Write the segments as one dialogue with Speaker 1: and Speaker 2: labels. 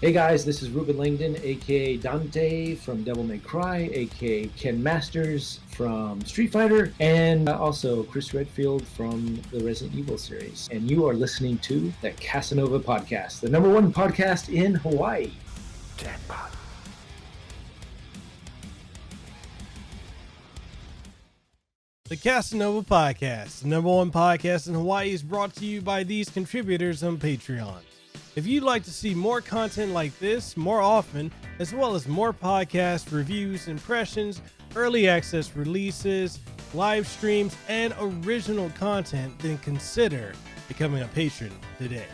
Speaker 1: Hey guys, this is Ruben Langdon, aka Dante from Devil May Cry, aka Ken Masters from Street Fighter, and also Chris Redfield from the Resident Evil series. And you are listening to the Kasanova Podcast, the #1 podcast in Hawaii. Jackpot.
Speaker 2: The Kasanova Podcast, the #1 podcast in Hawaii, is brought to you by these contributors on Patreon. If you'd like to see more content like this more often, as well as more podcasts, reviews, impressions, early access releases, live streams, and original content, then consider becoming a patron today.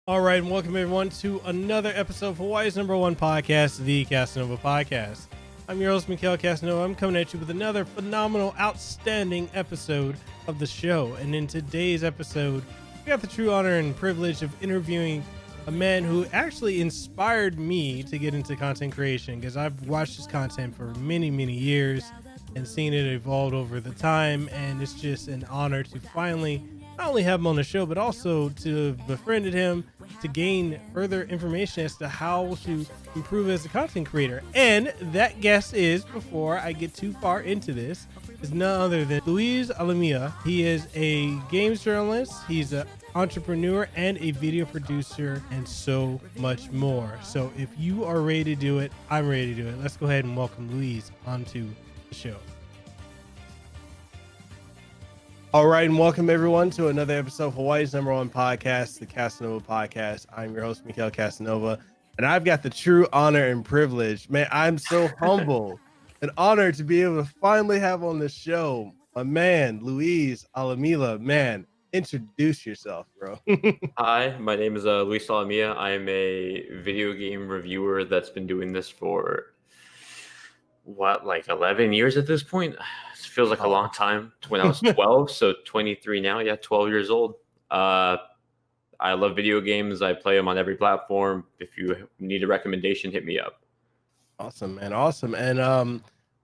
Speaker 2: All right, and welcome everyone to another episode of Hawaii's #1 podcast, the Kasanova Podcast. I'm your host, Mekel Kasanova. I'm coming at you with another phenomenal, outstanding episode of the show. And in today's episode, we got the true honor and privilege of interviewing a man who actually inspired me to get into content creation, because I've watched his content for many, many years and seen it evolve over the time. And it's just an honor to finally not only have him on the show, but also to have befriended him to gain further information as to how to improve as a content creator. And that guest is, before I get too far into this, is none other than Luis Alamilla. He is a games journalist, he's an entrepreneur, and a video producer, and so much more. So if you are ready to do it, I'm ready to do it. Let's go ahead and welcome Luis onto the show. All right, and welcome everyone to another episode of Hawaii's #1 podcast, the Kasanova Podcast. I'm your host, Mekel Kasanova, and I've got the true honor and privilege. Man, I'm so humble and honored to be able to finally have on the show my man, Luis Alamilla. Man, introduce yourself, bro.
Speaker 3: Hi, my name is Luis Alamilla. I'm a video game reviewer that's been doing this for, 11 years at this point? It feels like a long time. When I was 12, so 23 now. Yeah, 12 years old. I love video games. I play them on every platform. If you need a recommendation, hit me up.
Speaker 2: Awesome, man. Awesome. And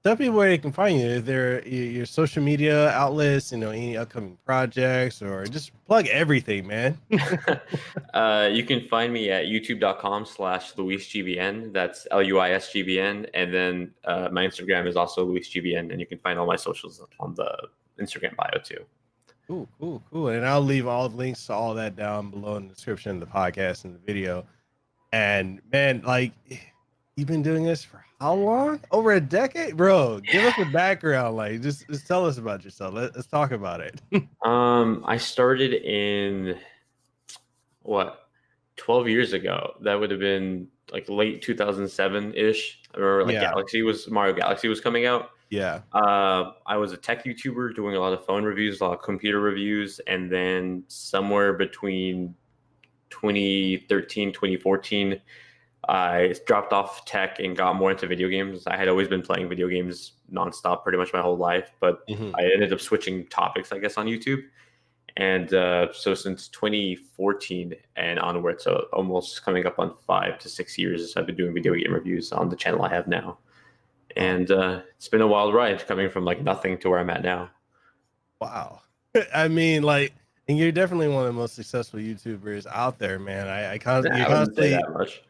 Speaker 2: tell people where they can find you. There, your social media outlets, any upcoming projects, or just plug everything, man.
Speaker 3: You can find me at youtube.com/LuisGBN. That's LuisGBN. And then my Instagram is also LuisGBN. And you can find all my socials on the Instagram bio too.
Speaker 2: Cool. And I'll leave all the links to all that down below in the description of the podcast and the video. And man, you've been doing this for how long? Over a decade? Bro, give us a background. Just tell us about yourself. Let's talk about it.
Speaker 3: I started in 12 years ago. That would have been late 2007-ish. I remember Mario Galaxy was coming out.
Speaker 2: Yeah.
Speaker 3: I was a tech YouTuber doing a lot of phone reviews, a lot of computer reviews, and then somewhere between 2013, 2014, I dropped off tech and got more into video games. I had always been playing video games nonstop pretty much my whole life, but I ended up switching topics, I guess, on YouTube. And so since 2014 and onward, so almost coming up on 5 to 6 years, I've been doing video game reviews on the channel I have now. And it's been a wild ride coming from nothing to where I'm at now.
Speaker 2: Wow. I mean, and you're definitely one of the most successful YouTubers out there, man. I constantly
Speaker 3: that much.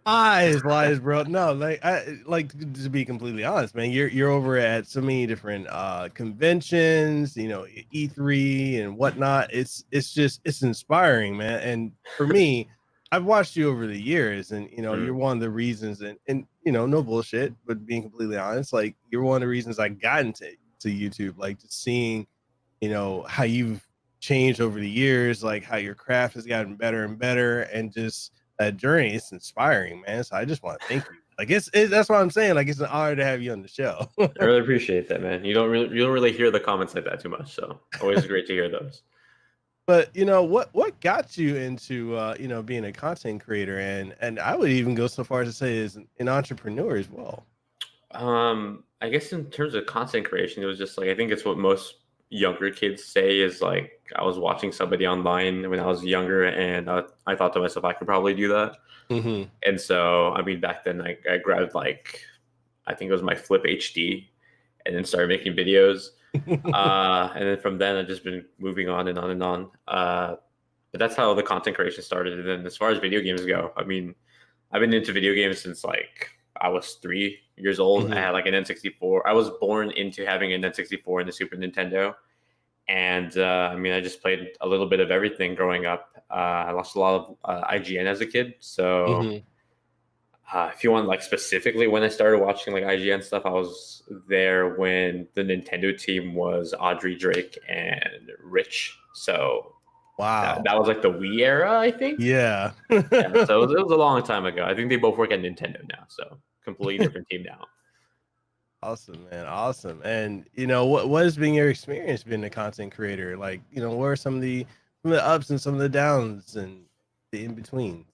Speaker 2: Lies, bro. No, to be completely honest, man, you're over at so many different conventions, E3 and whatnot. It's inspiring, man. And for me, I've watched you over the years, and you're one of the reasons, and no bullshit, but being completely honest, you're one of the reasons I got into YouTube, just seeing, how you've changed over the years, how your craft has gotten better and better, and just that journey. It's inspiring, man. So I just want to thank you. That's what I'm saying. It's an honor to have you on the show.
Speaker 3: I really appreciate that, man. You don't really hear the comments like that too much, so always great to hear those.
Speaker 2: But what got you into being a content creator, and I would even go so far as to say as an entrepreneur as well.
Speaker 3: I guess in terms of content creation, it was just like I think it's what most younger kids say is like I was watching somebody online when I was younger, and I thought to myself I could probably do that.
Speaker 2: Mm-hmm.
Speaker 3: And so I mean back then I grabbed like I think it was my Flip HD, and then started making videos. And then from then I've just been moving on and on and on. But that's how the content creation started. And then as far as video games go, I mean, I've been into video games since like I was 3 years old.
Speaker 2: Mm-hmm.
Speaker 3: I had like an N64. I was born into having an N64 and the Super Nintendo. And I mean, I just played a little bit of everything growing up. I watched a lot of IGN as a kid. So if you want like specifically when I started watching like IGN stuff, I was there when the Nintendo team was Audrey, Drake, and Rich. So
Speaker 2: wow,
Speaker 3: that was like the Wii era, I think.
Speaker 2: Yeah.
Speaker 3: Yeah, so it was a long time ago. I think they both work at Nintendo now. So completely different team now.
Speaker 2: Awesome, man. Awesome. And what has been your experience being a content creator? Like, what are some of the ups and some of the downs and the in between?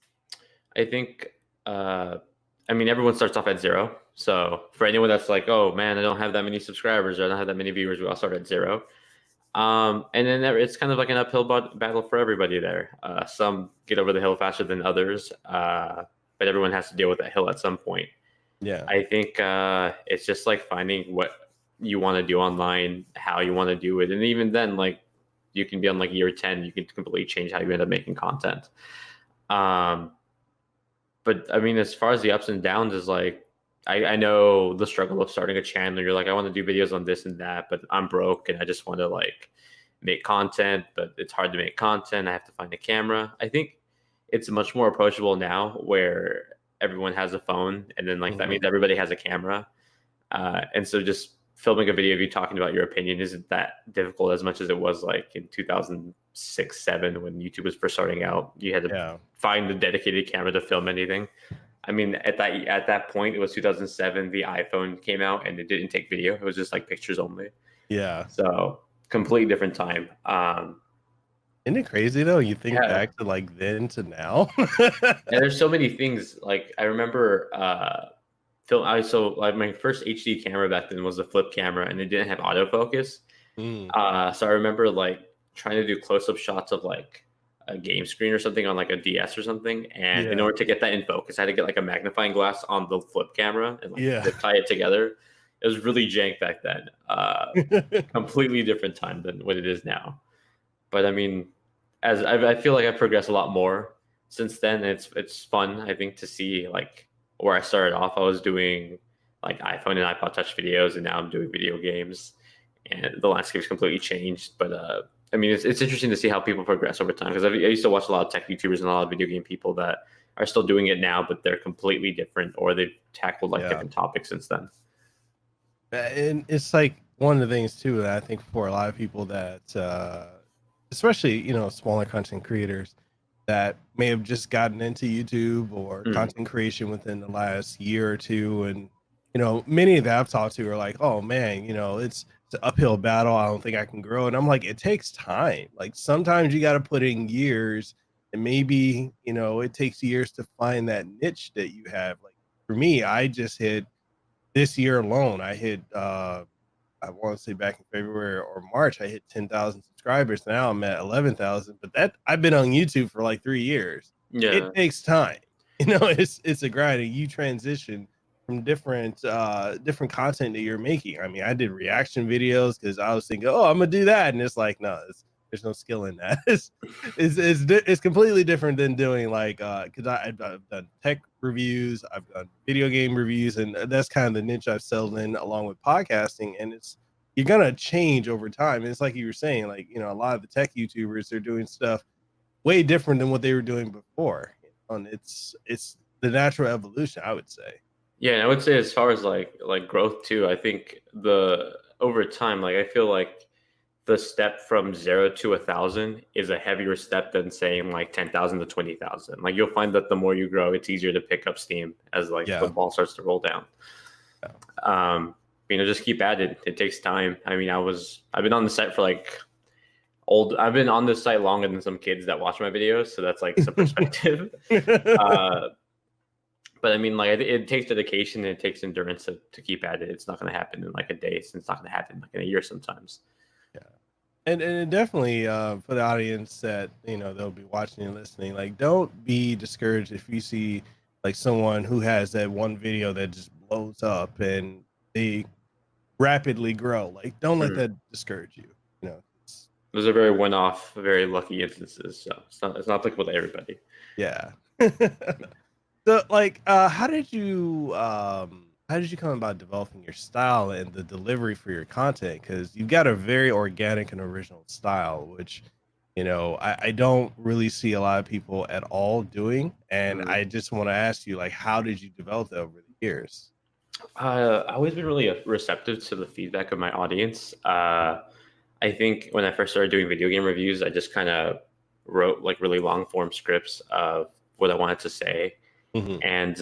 Speaker 3: I think I mean everyone starts off at 0. So for anyone that's like, oh man, I don't have that many subscribers or I don't have that many viewers, we all start at 0. And then it's kind of like an uphill battle for everybody there. Some get over the hill faster than others, but everyone has to deal with that hill at some point.
Speaker 2: Yeah,
Speaker 3: I think it's just like finding what you want to do online, how you want to do it. And even then, like you can be on like year 10, you can completely change how you end up making content. But I mean, as far as the ups and downs is like, I know the struggle of starting a channel. You're like, I want to do videos on this and that, but I'm broke and I just want to like make content, but it's hard to make content. I have to find a camera. I think it's much more approachable now where everyone has a phone, and then like that means everybody has a camera. And so just filming a video of you talking about your opinion isn't that difficult as much as it was like in 2006-7 when YouTube was first starting out. You had to find a dedicated camera to film anything. I mean, at that point, it was 2007. The iPhone came out, and it didn't take video. It was just like pictures only.
Speaker 2: Yeah.
Speaker 3: So completely different time.
Speaker 2: Isn't it crazy though? You think back to like then to now.
Speaker 3: And there's so many things. Like I remember, so like my first HD camera back then was a flip camera, and it didn't have autofocus. So I remember like trying to do close-up shots of like a game screen or something on like a DS or something, and in order to get that in focus, I had to get like a magnifying glass on the flip camera and like tie it together. It was really jank back then. Completely different time than what it is now. But I mean, as I feel like I've progressed a lot more since then. It's fun, I think, to see like where I started off. I was doing like iPhone and iPod Touch videos, and now I'm doing video games, and the landscape's completely changed. But I mean, it's interesting to see how people progress over time, because I used to watch a lot of tech YouTubers and a lot of video game people that are still doing it now, but they're completely different, or they've tackled like different topics since then.
Speaker 2: And it's like one of the things too that I think for a lot of people that, especially smaller content creators that may have just gotten into YouTube or content creation within the last year or two, and many that I've talked to are like, oh man, it's an uphill battle. I don't think I can grow. And I'm like, it takes time. Like sometimes you got to put in years, and maybe it takes years to find that niche that you have. Like for me, I just hit this year alone. I hit I want to say back in February or March, I hit 10,000 subscribers. Now I'm at 11,000, but that I've been on YouTube for like 3 years.
Speaker 3: Yeah,
Speaker 2: it takes time. It's a grind, and you transition from different content that you're making. I mean, I did reaction videos because I was thinking, oh, I'm gonna do that, and it's like, no, there's no skill in that. It's completely different than doing like because I've done tech reviews, I've done video game reviews, and that's kind of the niche I've settled in along with podcasting. And you're gonna change over time. And it's like you were saying, like a lot of the tech YouTubers are doing stuff way different than what they were doing before. And it's the natural evolution, I would say.
Speaker 3: Yeah, and I would say as far as like growth too, I think over time, like I feel like the step from 0 to 1,000 is a heavier step than saying like 10,000 to 20,000. Like you'll find that the more you grow, it's easier to pick up steam as like the ball starts to roll down. Just keep at it. It takes time. I mean, I've been on the site for I've been on this site longer than some kids that watch my videos, so that's like some perspective. But But I mean, like, it takes dedication and it takes endurance to keep at it. It's not going to happen in like a day. It's not going to happen like in a year sometimes.
Speaker 2: Yeah. And definitely for the audience that, they'll be watching and listening, like, don't be discouraged if you see like someone who has that one video that just blows up and they rapidly grow. Like, don't let that discourage you.
Speaker 3: Those are very one-off, very lucky instances. So it's not applicable to everybody.
Speaker 2: Yeah. So, like, how did you come about developing your style and the delivery for your content? Because you've got a very organic and original style, which, I don't really see a lot of people at all doing. And I just want to ask you, like, how did you develop that over the years?
Speaker 3: I've always been really receptive to the feedback of my audience. I think when I first started doing video game reviews, I just kind of wrote like really long form scripts of what I wanted to say. And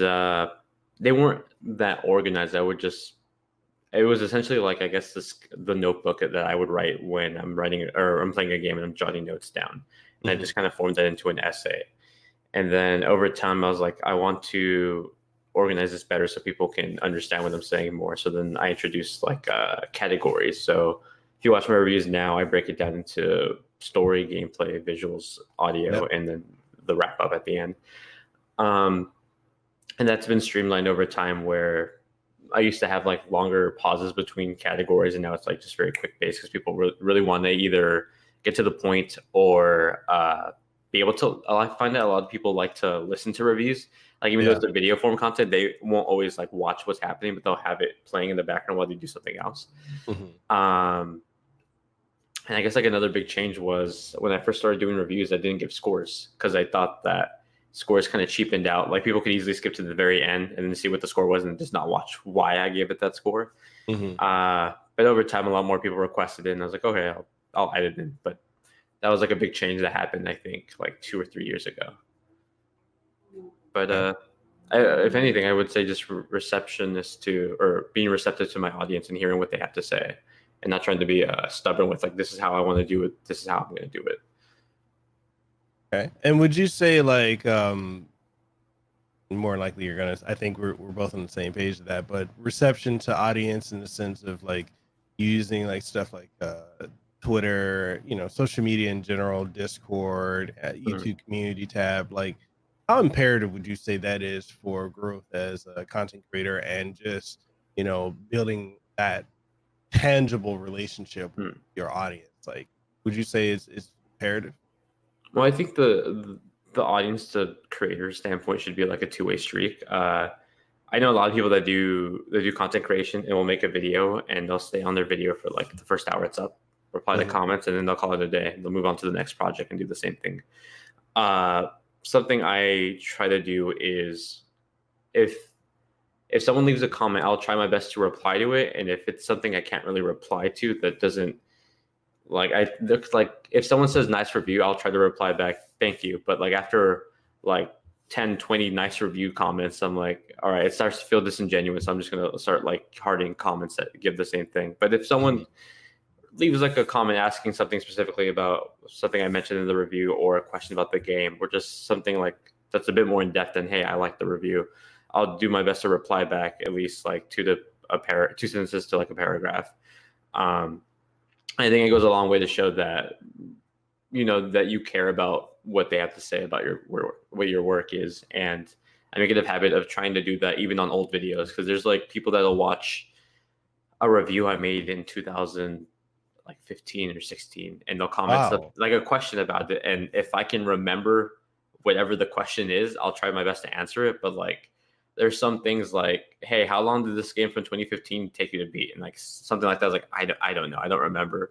Speaker 3: they weren't that organized. It was essentially like, I guess, the notebook that I would write when I'm writing or I'm playing a game and I'm jotting notes down. And I just kind of formed that into an essay. And then over time, I was like, I want to organize this better so people can understand what I'm saying more. So then I introduced like categories. So if you watch my reviews now, I break it down into story, gameplay, visuals, audio, and then the wrap up at the end. And that's been streamlined over time, where I used to have like longer pauses between categories, and now it's like just very quick based because people really want to either get to the point or be able to. I find that a lot of people like to listen to reviews. Like, even though it's a video form content, they won't always like watch what's happening, but they'll have it playing in the background while they do something else. And I guess like another big change was when I first started doing reviews, I didn't give scores because I thought that scores kind of cheapened out. Like, people could easily skip to the very end and then see what the score was and just not watch why I gave it that score. But over time, a lot more people requested it, and I was like, okay, I'll edit it. But that was like a big change that happened, I think, like 2 or 3 years ago. But if anything, I would say just receptionist to, or being receptive to my audience and hearing what they have to say, and not trying to be stubborn with like, this is how I want to do it, this is how I'm going to do it.
Speaker 2: Okay. And would you say like more likely you're gonna, I think we're both on the same page of that, but reception to audience in the sense of like using like stuff like Twitter, social media in general, Discord, YouTube community tab, like how imperative would you say that is for growth as a content creator and just, building that tangible relationship with your audience? Like, would you say it's imperative?
Speaker 3: Well, I think the audience to creator standpoint should be like a two-way streak. I know a lot of people that do content creation and will make a video and they'll stay on their video for like the first hour it's up, reply to comments, and then they'll call it a day. They'll move on to the next project and do the same thing. Something I try to do is if someone leaves a comment, I'll try my best to reply to it. And if it's something I can't really reply to, that doesn't, like, if someone says nice review, I'll try to reply back, thank you. But like after like 10, 20 nice review comments, I'm like, all right, it starts to feel disingenuous. I'm just going to start like hardening comments that give the same thing. But if someone leaves like a comment asking something specifically about something I mentioned in the review, or a question about the game, or just something like that's a bit more in depth than, hey, I like the review, I'll do my best to reply back at least like two sentences to like a paragraph. I think it goes a long way to show that, that you care about what they have to say about what your work is. And I make it a habit of trying to do that even on old videos, because there's like people that'll watch a review I made in 2015 or 16, and they'll comment stuff, like a question about it. And if I can remember whatever the question is, I'll try my best to answer it. But like, there's some things like, hey, how long did this game from 2015 take you to beat? And like something like that is like, I don't know. I don't remember.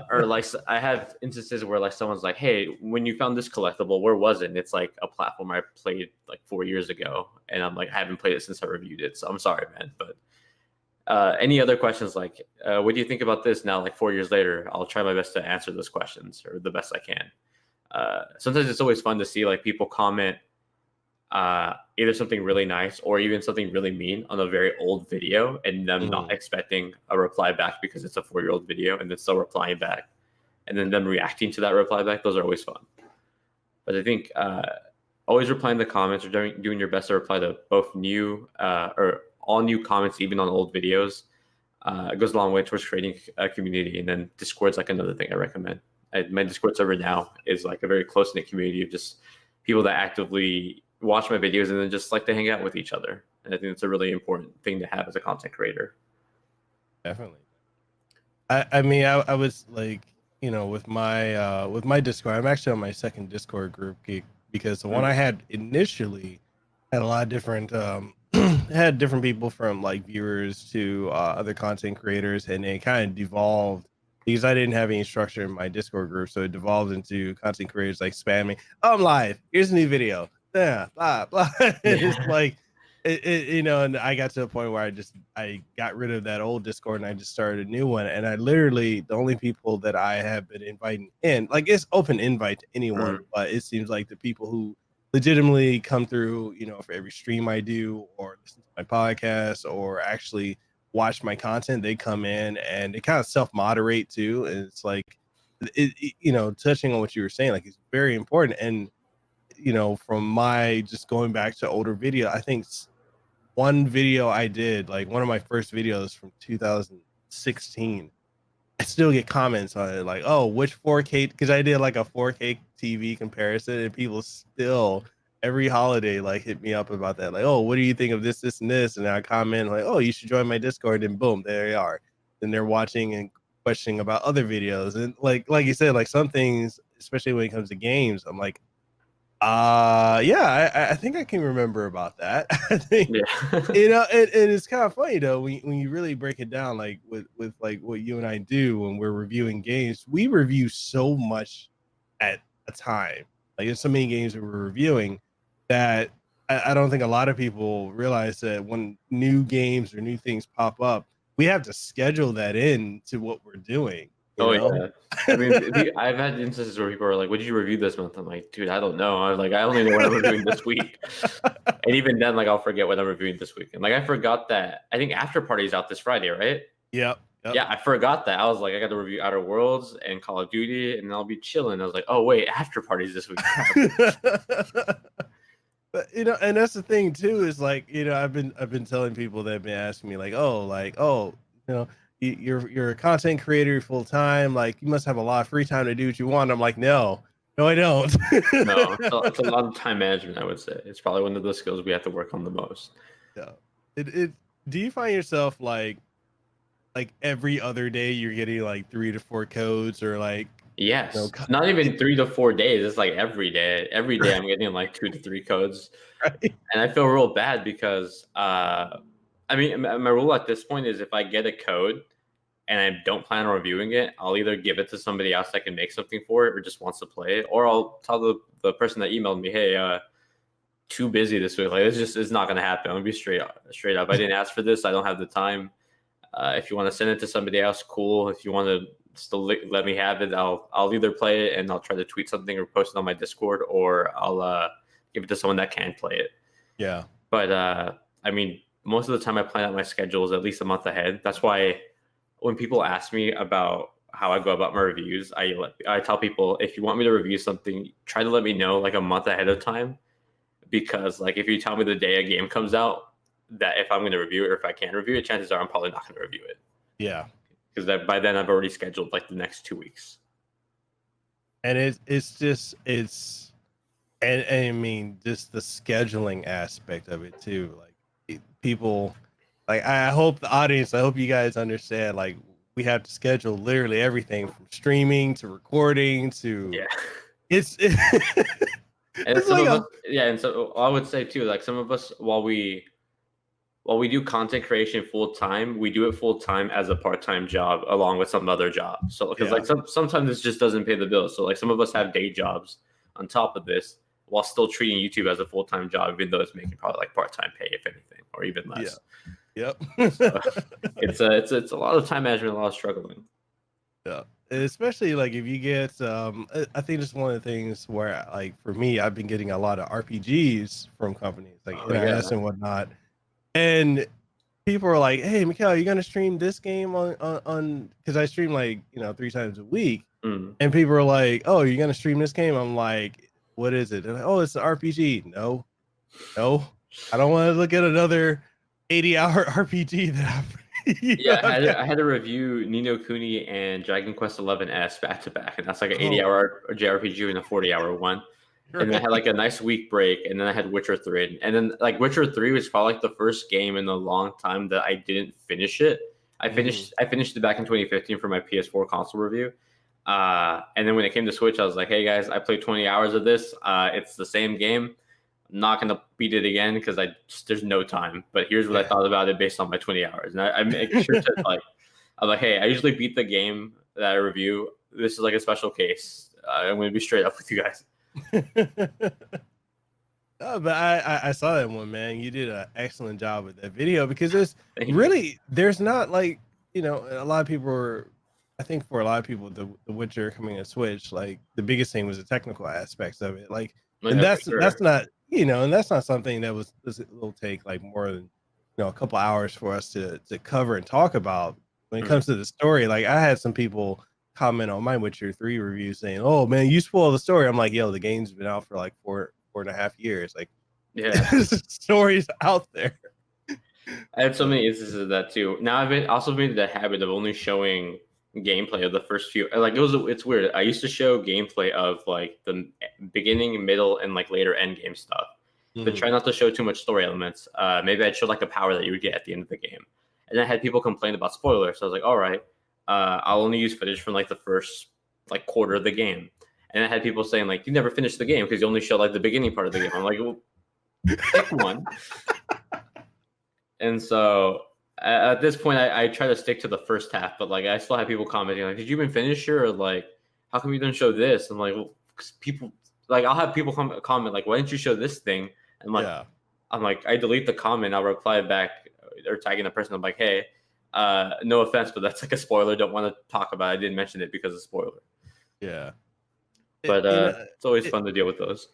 Speaker 3: Or like, I have instances where like someone's like, hey, when you found this collectible, where was it? And it's like a platform I played like 4 years ago. And I'm like, I haven't played it since I reviewed it. So I'm sorry, man. But any other questions like, what do you think about this now, like 4 years later? I'll try my best to answer those questions, or the best I can. Sometimes it's always fun to see like people comment either something really nice or even something really mean on a very old video, and them not expecting a reply back because it's a 4-year-old video, and then still replying back, and then them reacting to that reply back. Those are always fun. But I think always replying to comments or doing your best to reply to both new or all new comments, even on old videos. It goes a long way towards creating a community. And then Discord's like another thing I recommend. My Discord server now is like a very close-knit community of just people that actively watch my videos and then just like to hang out with each other. And I think it's a really important thing to have as a content creator.
Speaker 2: Definitely. I mean, I was like, with my Discord, I'm actually on my second Discord group because the one I had initially had a lot of different had different people from like viewers to other content creators, and it kind of devolved because I didn't have any structure in my Discord group, so it devolved into content creators like spamming, "Oh, I'm live, here's a new video," yeah, blah blah. It's like and I got to a point where I got rid of that old Discord and I just started a new one, and I literally, the only people that I have been inviting in, like, it's open invite to anyone, but it seems like the people who legitimately come through, for every stream I do or listen to my podcast or actually watch my content, they come in and they kind of self-moderate too. And it's like, touching on what you were saying, like, it's very important. And, from my just going back to older video, I think one video I did, like one of my first videos from 2016, I still get comments on it like, "Oh, which 4K?" Because I did like a 4K TV comparison, and people still every holiday like hit me up about that. Like, "Oh, what do you think of this, this, and this?" And I comment like, "Oh, you should join my Discord." And boom, there they are. Then they're watching and questioning about other videos. And like you said, like some things, especially when it comes to games, I'm like, yeah, I think I can remember about that. I think, and it's kind of funny though when you really break it down, like with like what you and I do when we're reviewing games. We review so much at a time. Like, there's so many games that we're reviewing that I don't think a lot of people realize that when new games or new things pop up, we have to schedule that in to what we're doing.
Speaker 3: Yeah. I mean, I've had instances where people are like, "What did you review this month?" I'm like, "Dude, I don't know. I was like, I only know what I'm reviewing this week." And even then, like, I'll forget what I'm reviewing this week. And like, I forgot that. I think After Party's out this Friday, right?
Speaker 2: Yep.
Speaker 3: Yeah, I forgot that. I was like, I got to review Outer Worlds and Call of Duty, and I'll be chilling. I was like, "Oh wait, After Party's this week."
Speaker 2: But and that's the thing too, is like, I've been telling people that have been asking me like, you're a content creator full time, like you must have a lot of free time to do what you want. I'm like, no, I don't.
Speaker 3: No, it's a lot of time management, I would say. It's probably one of the skills we have to work on the most.
Speaker 2: Yeah. Do you find yourself like every other day you're getting like 3 to 4 codes, or like?
Speaker 3: Yes, not even 3 to 4 days. It's like every day. Every day I'm getting like 2 to 3 codes,
Speaker 2: right?
Speaker 3: And I feel real bad because I mean, my rule at this point is if I get a code and I don't plan on reviewing it, I'll either give it to somebody else that can make something for it or just wants to play it, or I'll tell the person that emailed me, "Hey, too busy this week. Like, it's not gonna happen. I'm gonna be straight up. I didn't ask for this. I don't have the time. If you want to send it to somebody else, cool. If you want to still let me have it, I'll either play it and I'll try to tweet something or post it on my Discord, or I'll give it to someone that can play it."
Speaker 2: Yeah.
Speaker 3: But I mean, most of the time I plan out my schedules at least a month ahead. That's why when people ask me about how I go about my reviews, I tell people, if you want me to review something, try to let me know like a month ahead of time, because like if you tell me the day a game comes out, that if I'm going to review it or if I can review it, chances are I'm probably not going to review it.
Speaker 2: Yeah.
Speaker 3: Because by then I've already scheduled like the next 2 weeks.
Speaker 2: And and I mean, just the scheduling aspect of it too. Like, people, like, I hope you guys understand, like, we have to schedule literally everything from streaming to recording to, it's
Speaker 3: and so I would say too, like, some of us, while we do content creation full time, we do it full time as a part-time job along with some other jobs. So because like sometimes this just doesn't pay the bills. So like some of us have day jobs on top of this while still treating YouTube as a full-time job, even though it's making probably like part-time pay, if anything, or even less.
Speaker 2: Yep.
Speaker 3: So it's a lot of time management, a lot of struggling.
Speaker 2: Yeah. And especially like if you get I think it's one of the things where, like, for me, I've been getting a lot of RPGs from companies like NIS and whatnot. And people are like, "Hey, Mekel, you're gonna stream this game on?" Because I stream like 3 times a week, and people are like, "Oh, you're gonna stream this game?" I'm like, what is it? They're like, oh, it's an RPG. No, I don't want to look at another 80-hour RPG that
Speaker 3: I had to review Ni no Kuni and Dragon Quest XI S back to back, and that's like an 80-hour JRPG and a 40-hour one. And then I had like a nice week break, and then I had Witcher 3. And then like Witcher 3 was probably like the first game in a long time that I didn't finish it. I finished it back in 2015 for my PS4 console review. And then when it came to Switch, I was like, hey guys, I played 20 hours of this. It's the same game. I'm not gonna beat it again because there's no time. But here's what I thought about it based on my 20 hours. And I make sure to I'm like, hey, I usually beat the game that I review. This is like a special case. I'm gonna be straight up with you guys.
Speaker 2: No, but I saw that one, man. You did an excellent job with that video because there's not like, you know, a lot of people are, I think for a lot of people, the Witcher coming to Switch, like the biggest thing was the technical aspects of it. Like, and that's not, you know, and that's not something that will take like more than, you know, a couple hours for us to cover and talk about. When it comes to the story, like I had some people comment on my Witcher 3 review saying, oh man, you spoiled the story. I'm like, yo, the game's been out for like 4.5 years. Like, the story's out there.
Speaker 3: I had so many instances of that too. Now I've also made the habit of only showing gameplay of the first few. Like it's weird. I used to show gameplay of like the beginning, middle, and like later end game stuff. But try not to show too much story elements. Maybe I'd show like a power that you would get at the end of the game. And I had people complain about spoilers. So I was like, all right, I'll only use footage from like the first like quarter of the game. And I had people saying like, you never finished the game because you only show like the beginning part of the game. I'm like, well, pick one. And so at this point, I try to stick to the first half, but like I still have people commenting like, did you even finish it? Or like, how come you didn't show this? I'm like, well, people like, I'll have people comment like, why didn't you show this thing? And like, I'm like, I delete the comment, I'll reply back or tagging the person. I'm like, hey, no offense, but that's like a spoiler. Don't want to talk about it. I didn't mention it because of spoiler.
Speaker 2: Yeah.
Speaker 3: But it's always fun to deal with those.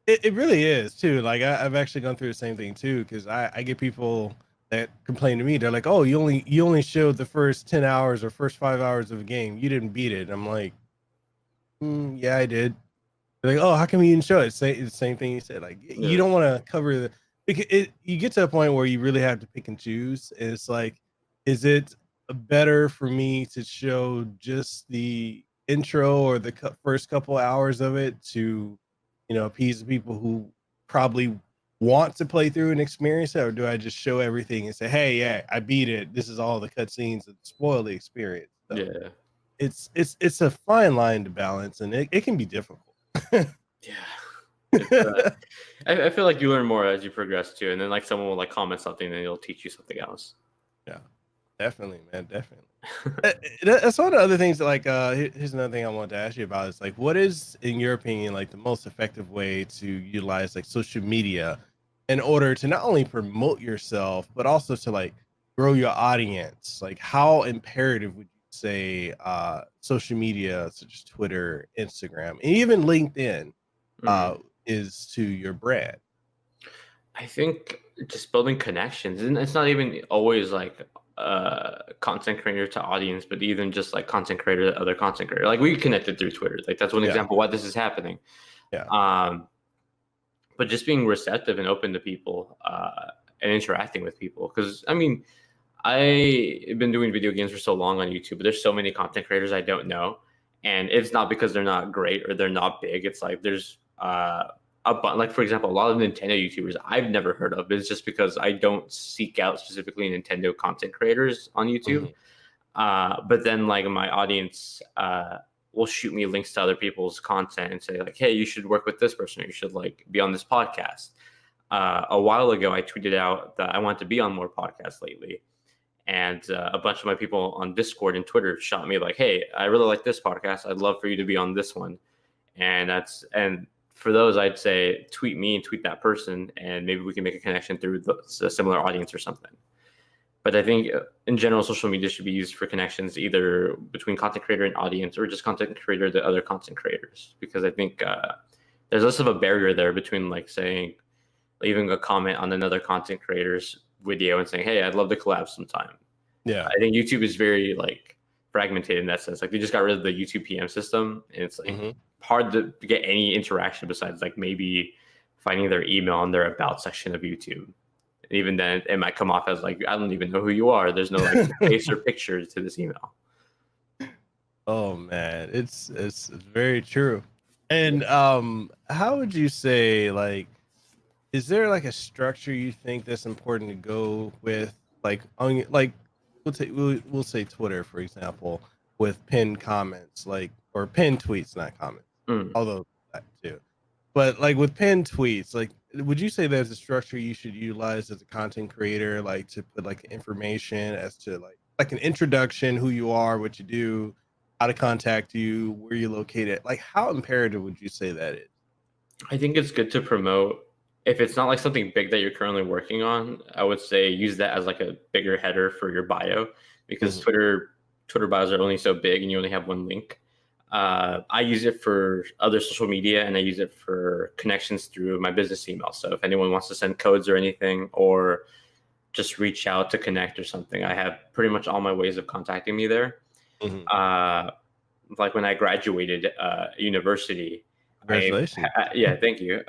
Speaker 2: It really is too. Like I've actually gone through the same thing too, because I get people that complain to me. They're like, oh, you only showed the first 10 hours or first 5 hours of a game. You didn't beat it. And I'm like, yeah, I did. They're like, oh, how come you didn't show it? It's the same thing you said. Like, you don't want to cover because you get to a point where you really have to pick and choose. And it's like, is it better for me to show just the intro or the first couple hours of it to, you know, appease the people who probably want to play through and experience it, or do I just show everything and say, hey, yeah, I beat it, this is all the cutscenes that spoil the experience? So it's a fine line to balance, and it can be difficult.
Speaker 3: I feel like you learn more as you progress too, and then like someone will like comment something and it'll teach you something else.
Speaker 2: Definitely, man, definitely. That's one of the other things that like here's another thing I wanted to ask you about. Is like, what is, in your opinion, like the most effective way to utilize like social media in order to not only promote yourself but also to like grow your audience? Like, how imperative would you say social media such as Twitter, Instagram, and even LinkedIn is to your brand?
Speaker 3: I think just building connections, and it's not even always like content creator to audience, but even just like content creator to other content creator. Like we connected through Twitter. Like that's one example why this is happening. But just being receptive and open to people and interacting with people. Because I mean, I've been doing video games for so long on YouTube, but there's so many content creators I don't know. And it's not because they're not great or they're not big. It's like there's like, for example, a lot of Nintendo YouTubers I've never heard of. It's just because I don't seek out specifically Nintendo content creators on YouTube. But then like my audience will shoot me links to other people's content and say like, hey, you should work with this person, or you should like be on this podcast. A while ago, I tweeted out that I want to be on more podcasts lately. And a bunch of my people on Discord and Twitter shot me like, hey, I really like this podcast. I'd love for you to be on this one. And for those, I'd say tweet me and tweet that person, and maybe we can make a connection through a similar audience or something. But I think in general, social media should be used for connections, either between content creator and audience, or just content creator to other content creators. Because I think there's less of a barrier there between like saying, leaving a comment on another content creator's video and saying, hey, I'd love to collab sometime. I think YouTube is very like fragmented in that sense. Like they just got rid of the YouTube PM system, and it's like hard to get any interaction besides like maybe finding their email in their about section of YouTube. And even then, it might come off as like, I don't even know who you are. There's no like face or picture to this email.
Speaker 2: Oh man, it's very true. And how would you say, like, is there like a structure you think that's important to go with, like on like we'll say Twitter, for example, with pinned comments, like, or pinned tweets, not comments, although that too. But like with pinned tweets, like, would you say there's a structure you should utilize as a content creator, like to put like information as to like an introduction, who you are, what you do, how to contact you, where you're located? Like, how imperative would you say that is?
Speaker 3: I think it's good to promote. If it's not like something big that you're currently working on, I would say use that as like a bigger header for your bio, because Twitter bios are only so big and you only have one link. I use it for other social media, and I use it for connections through my business email. So if anyone wants to send codes or anything, or just reach out to connect or something, I have pretty much all my ways of contacting me there. Like when I graduated university,
Speaker 2: Congratulations.
Speaker 3: yeah, thank you.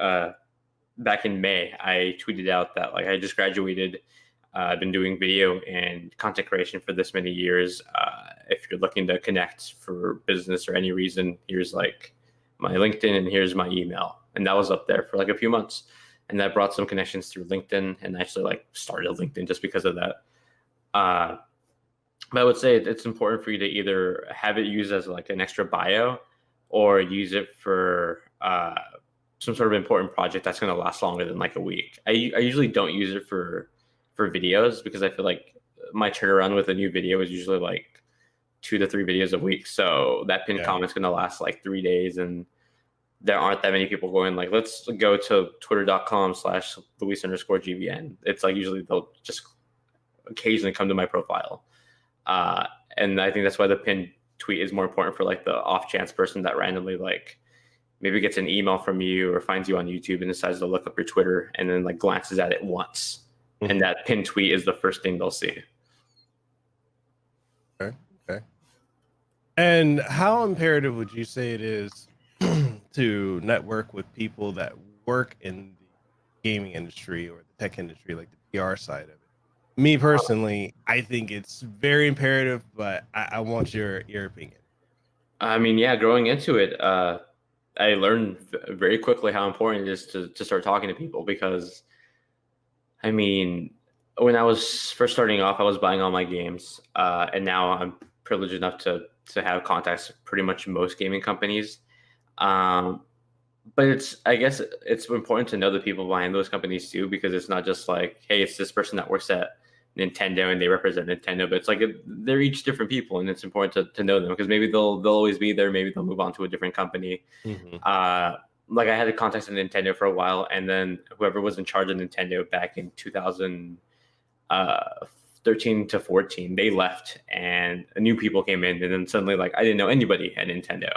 Speaker 3: Back in May, I tweeted out that like I just graduated. I've been doing video and content creation for this many years. If you're looking to connect for business or any reason, here's like my LinkedIn and here's my email. And that was up there for like a few months. And that brought some connections through LinkedIn, and actually like started LinkedIn just because of that. But I would say it's important for you to either have it used as like an extra bio, or use it for some sort of important project that's going to last longer than like a week. I usually don't use it for videos, because I feel like my turnaround with a new video is usually like 2 to 3 videos a week. So that pinned comment's going to last like 3 days, and there aren't that many people going like, let's go to twitter.com/Luis_GVN. It's like usually they'll just occasionally come to my profile. And I think that's why the pinned tweet is more important for like the off chance person that randomly like maybe gets an email from you or finds you on YouTube and decides to look up your Twitter and then like glances at it once. And that pinned tweet is the first thing they'll see.
Speaker 2: Okay. And how imperative would you say it is to network with people that work in the gaming industry or the tech industry, like the PR side of it? Me personally, I think it's very imperative, but I want your opinion.
Speaker 3: I mean, yeah, growing into it, I learned very quickly how important it is to start talking to people, because I mean, when I was first starting off, I was buying all my games, and now I'm privileged enough to have contacts with pretty much most gaming companies. But I guess it's important to know the people behind those companies too, because it's not just like, hey, it's this person that works at Nintendo and they represent Nintendo, but it's like they're each different people, and it's important to know them, because maybe they'll always be there, maybe they'll move on to a different company. Like I had a contact at Nintendo for a while, and then whoever was in charge of Nintendo back in 2013 to 14, they left, and new people came in, and then suddenly like I didn't know anybody at Nintendo.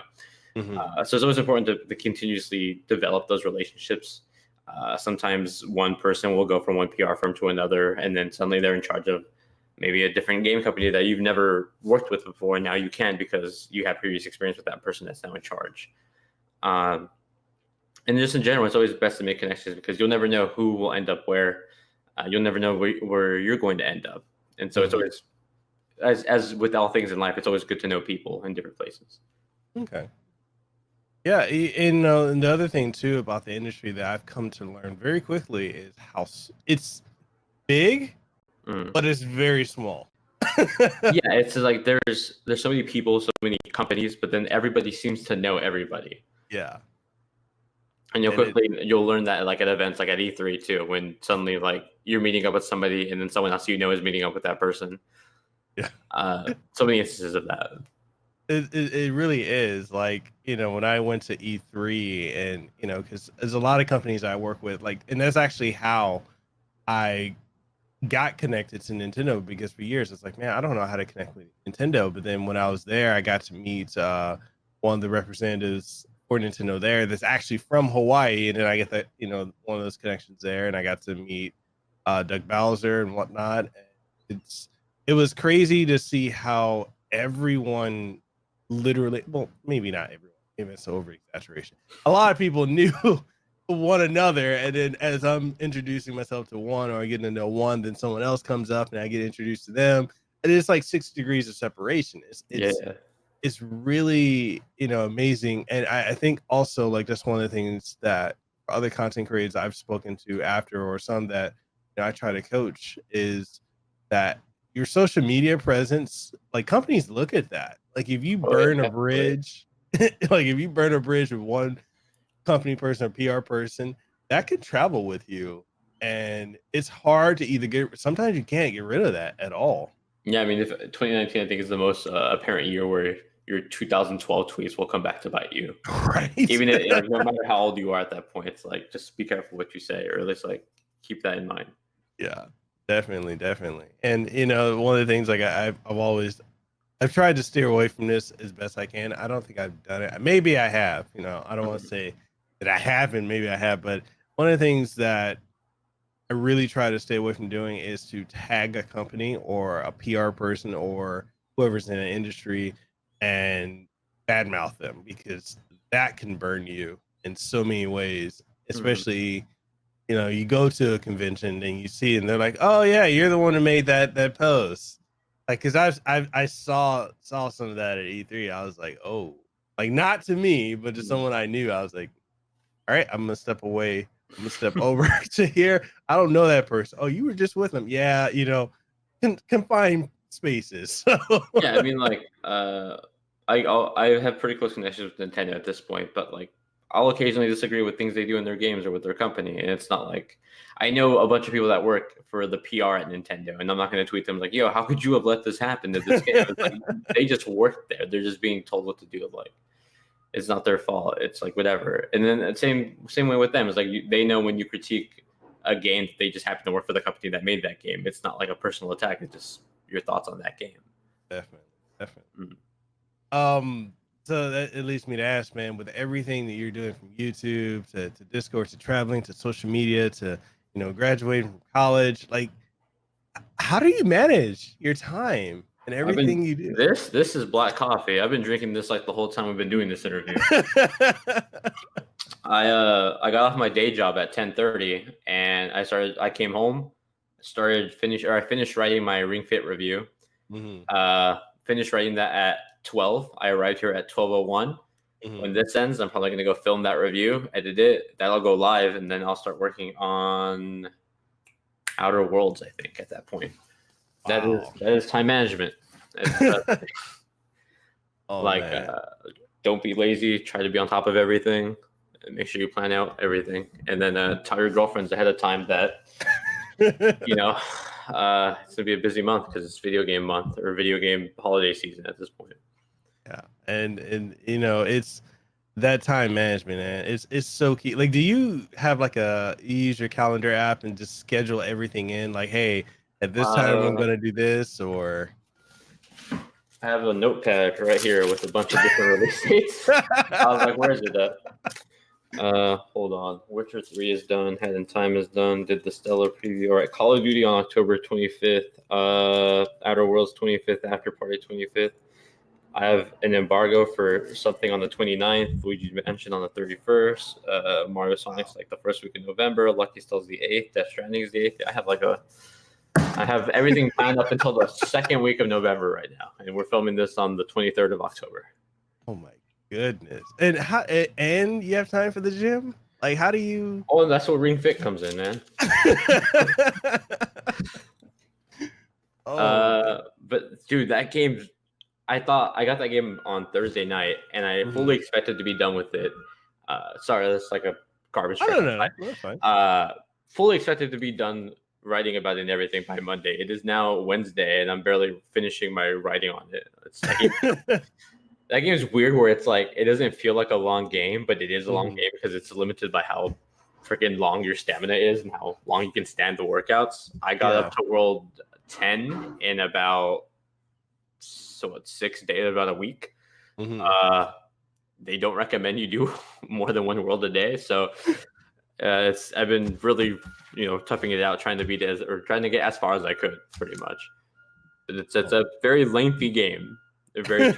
Speaker 3: So it's always important to continuously develop those relationships. Sometimes one person will go from one PR firm to another, and then suddenly they're in charge of maybe a different game company that you've never worked with before, and now you can because you have previous experience with that person that's now in charge. And just in general, it's always best to make connections, because you'll never know who will end up where. You'll never know where you're going to end up. And so it's always, as with all things in life, it's always good to know people in different places.
Speaker 2: Okay. Yeah, and the other thing too about the industry that I've come to learn very quickly is how it's big, but it's very small.
Speaker 3: Yeah, it's like there's so many people, so many companies, but then everybody seems to know everybody.
Speaker 2: Yeah.
Speaker 3: And you'll learn that like at events like at E3 too, when suddenly like you're meeting up with somebody and then someone else is meeting up with that person.
Speaker 2: Yeah.
Speaker 3: So many instances of that.
Speaker 2: It really is, like, when I went to E3, and because there's a lot of companies I work with, like, and that's actually how I got connected to Nintendo, because for years it's like, man, I don't know how to connect with Nintendo. But then when I was there, I got to meet one of the representatives for Nintendo there that's actually from Hawaii, and then I get that one of those connections there, and I got to meet Doug Bowser and whatnot. It was crazy to see how everyone literally, well, maybe not everyone, maybe it's over exaggeration. A lot of people knew one another, and then as I'm introducing myself to one or getting to know one, then someone else comes up and I get introduced to them, and it's like 6 degrees of separation. It's really, amazing. And I think also, like, that's one of the things that other content creators I've spoken to after, or some that I try to coach, is that your social media presence, like, companies look at that. Like, if you burn a bridge, like if you burn a bridge with one company person or PR person, that could travel with you. And it's hard to either sometimes you can't get rid of that at all.
Speaker 3: Yeah, I mean, if 2019, I think, is the most apparent year where your 2012 tweets will come back to bite you.
Speaker 2: Right.
Speaker 3: Even if, like, no matter how old you are at that point, it's like, just be careful what you say, or at least, like, keep that in mind.
Speaker 2: Yeah, definitely. And, one of the things, like, I've tried to steer away from this as best I can. I don't think I've done it. Maybe I have, I don't want to say that I haven't, maybe I have, but one of the things that I really try to stay away from doing is to tag a company or a PR person or whoever's in an industry and badmouth them, because that can burn you in so many ways, especially, you go to a convention and you see, and they're like, oh yeah, you're the one who made that post. Like, cause I saw some of that at E3. I was like, oh, like, not to me, but to someone I knew. I was like, all right, I'm going to step away. I'm going to step over to here. I don't know that person. Oh, you were just with them. Yeah. Confined spaces.
Speaker 3: Yeah. I mean, like, I have pretty close connections with Nintendo at this point, but, like, I'll occasionally disagree with things they do in their games or with their company. And it's not like, I know a bunch of people that work for the PR at Nintendo, and I'm not going to tweet them like, yo, how could you have let this happen to this game? Like, they just work there. They're just being told what to do. Like, it's not their fault. It's like, whatever. And then the same way with them. It's like, they know when you critique a game, they just happen to work for the company that made that game. It's not like a personal attack. It's just your thoughts on that game.
Speaker 2: Definitely. So that it leads me to ask, man, with everything that you're doing, from YouTube to Discord to traveling to social media to, graduating from college, like, how do you manage your time and everything you do?
Speaker 3: This is black coffee. I've been drinking this like the whole time we've been doing this interview. I got off my day job at 10:30, and I came home, I finished writing my Ringfit review. Finished writing that at 12. I arrived here at 12:01. When this ends, I'm probably gonna go film that review, edit it. That'll go live, and then I'll start working on Outer Worlds, I think, at that point. Wow. That is time management. Don't be lazy. Try to be on top of everything. And make sure you plan out everything, and then tell your girlfriends ahead of time that it's gonna be a busy month because it's video game month or video game holiday season at this point.
Speaker 2: Yeah, and it's that time management, man. It's so key. Like, do you have like you use your calendar app and just schedule everything in? Like, hey, at this time I'm gonna do this, or
Speaker 3: I have a notepad right here with a bunch of different release dates. I was like, where is it at? Hold on. Witcher 3 is done. Head in Time is done. Did the Stellar preview. All right. Call of Duty on October 25th. Outer Worlds 25th. After Party 25th. I have an embargo for something on the 29th. Luigi's Mansion on the 31st. Mario Sonic's like the first week of November. Lucky Still's the 8th. Death Stranding is the 8th. I have everything planned up until the second week of November right now, and we're filming this on the 23rd of October.
Speaker 2: Oh my goodness! And you have time for the gym? Like, how do you?
Speaker 3: Oh, that's what Ringfit comes in, man. But dude, that game, I thought I got that game on Thursday night, and I fully expected to be done with it. Sorry, that's like a garbage.
Speaker 2: No, that's fine.
Speaker 3: Fully expected to be done writing about it and everything by Monday. It is now Wednesday, and I'm barely finishing my writing on it. That game is weird, where it's like it doesn't feel like a long game, but it is a long game because it's limited by how freaking long your stamina is and how long you can stand the workouts. I got up to World 10 in about 6 days, about a week. They don't recommend you do more than one world a day, so I've been really toughing it out, trying to get as far as I could, pretty much. But it's a very lengthy game. They're very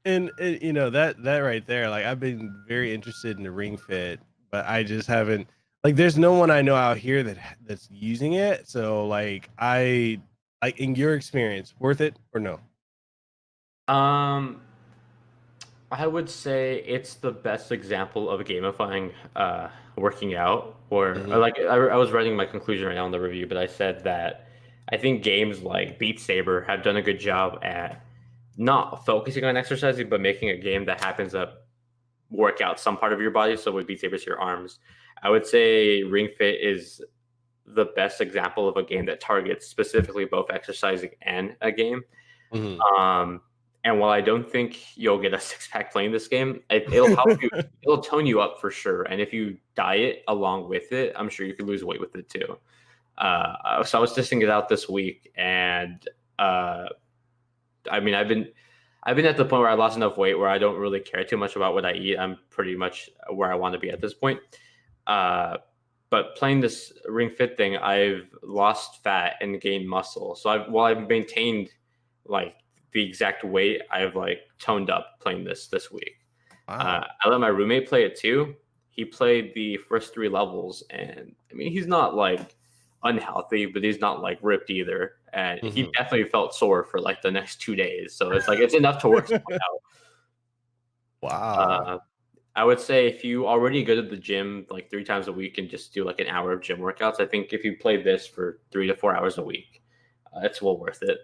Speaker 2: And you know that right there, like I've been very interested in the Ringfit, but I just haven't like. There's no one I know out here that's using it. So like in your experience, worth it or no?
Speaker 3: Um, I would say it's the best example of gamifying working out. Or like I was writing my conclusion right now in the review, but I said that I think games like Beat Saber have done a good job at not focusing on exercising, but making a game that happens to work out some part of your body. So with Beat Saber, it's your arms. I would say Ring Fit is the best example of a game that targets specifically both exercising and a game. And while I don't think you'll get a six-pack playing this game, it'll help you. It'll tone you up for sure. And if you diet along with it, I'm sure you can lose weight with it too. So I was testing it out this week, and I mean, I've been at the point where I lost enough weight where I don't really care too much about what I eat. I'm pretty much where I want to be at this point. But playing this Ring Fit thing, I've lost fat and gained muscle. So while I've maintained like the exact weight, I've like toned up playing this week. Wow. I let my roommate play it too. He played the first 3 levels, and I mean, he's not like unhealthy, but he's not like ripped either. And he definitely felt sore for like the next 2 days. So it's like it's enough to work someone out.
Speaker 2: Wow.
Speaker 3: I would say if you already go to the gym like 3 times a week and just do like an hour of gym workouts, I think if you play this for 3 to 4 hours a week, it's well worth it.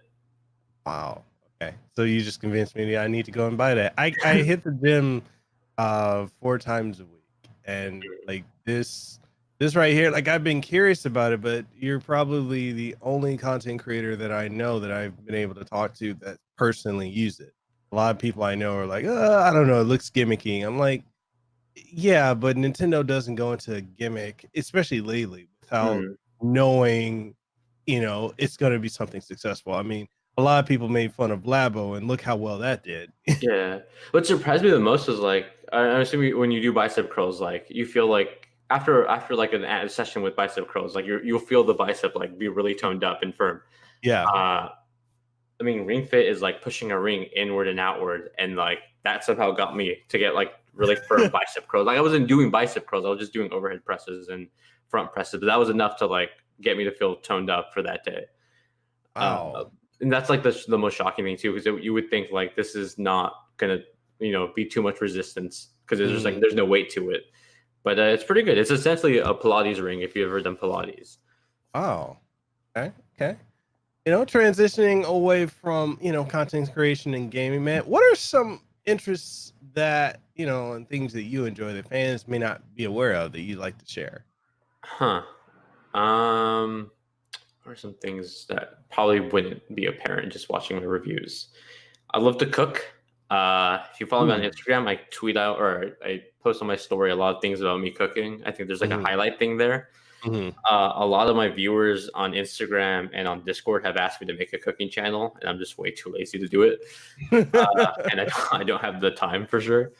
Speaker 2: Wow. Okay. So you just convinced me I need to go and buy that. I hit the gym 4 times a week, and like this right here, like I've been curious about it, but you're probably the only content creator that I know that I've been able to talk to that personally use it. A lot of people I know are like, I don't know, it looks gimmicky. I'm like, yeah, but Nintendo doesn't go into a gimmick, especially lately, without knowing, you know, it's going to be something successful. I mean, a lot of people made fun of Labo, and look how well that did.
Speaker 3: Yeah. What surprised me the most was like, I'm assuming when you do bicep curls, like you feel like after like a session with bicep curls, like you'll feel the bicep like be really toned up and firm.
Speaker 2: Yeah.
Speaker 3: I mean, Ring Fit is like pushing a ring inward and outward, and like that somehow got me to get like really firm bicep curls. Like I wasn't doing bicep curls, I was just doing overhead presses and front presses, but that was enough to like get me to feel toned up for that day.
Speaker 2: Wow.
Speaker 3: And that's like the most shocking thing too, because you would think like this is not gonna be too much resistance because there's just like there's no weight to it, but it's pretty good. It's essentially a Pilates ring if you've ever done Pilates.
Speaker 2: Oh, okay. You know, transitioning away from content creation and gaming, man. What are some interests that and things that you enjoy that fans may not be aware of that you'd like to share?
Speaker 3: What are some things that probably wouldn't be apparent just watching my reviews? I love to cook. If you follow me on Instagram, I tweet out or I post on my story a lot of things about me cooking. I think there's like a highlight thing there. A lot of my viewers on Instagram and on Discord have asked me to make a cooking channel, and I'm just way too lazy to do it. And I don't have the time for sure.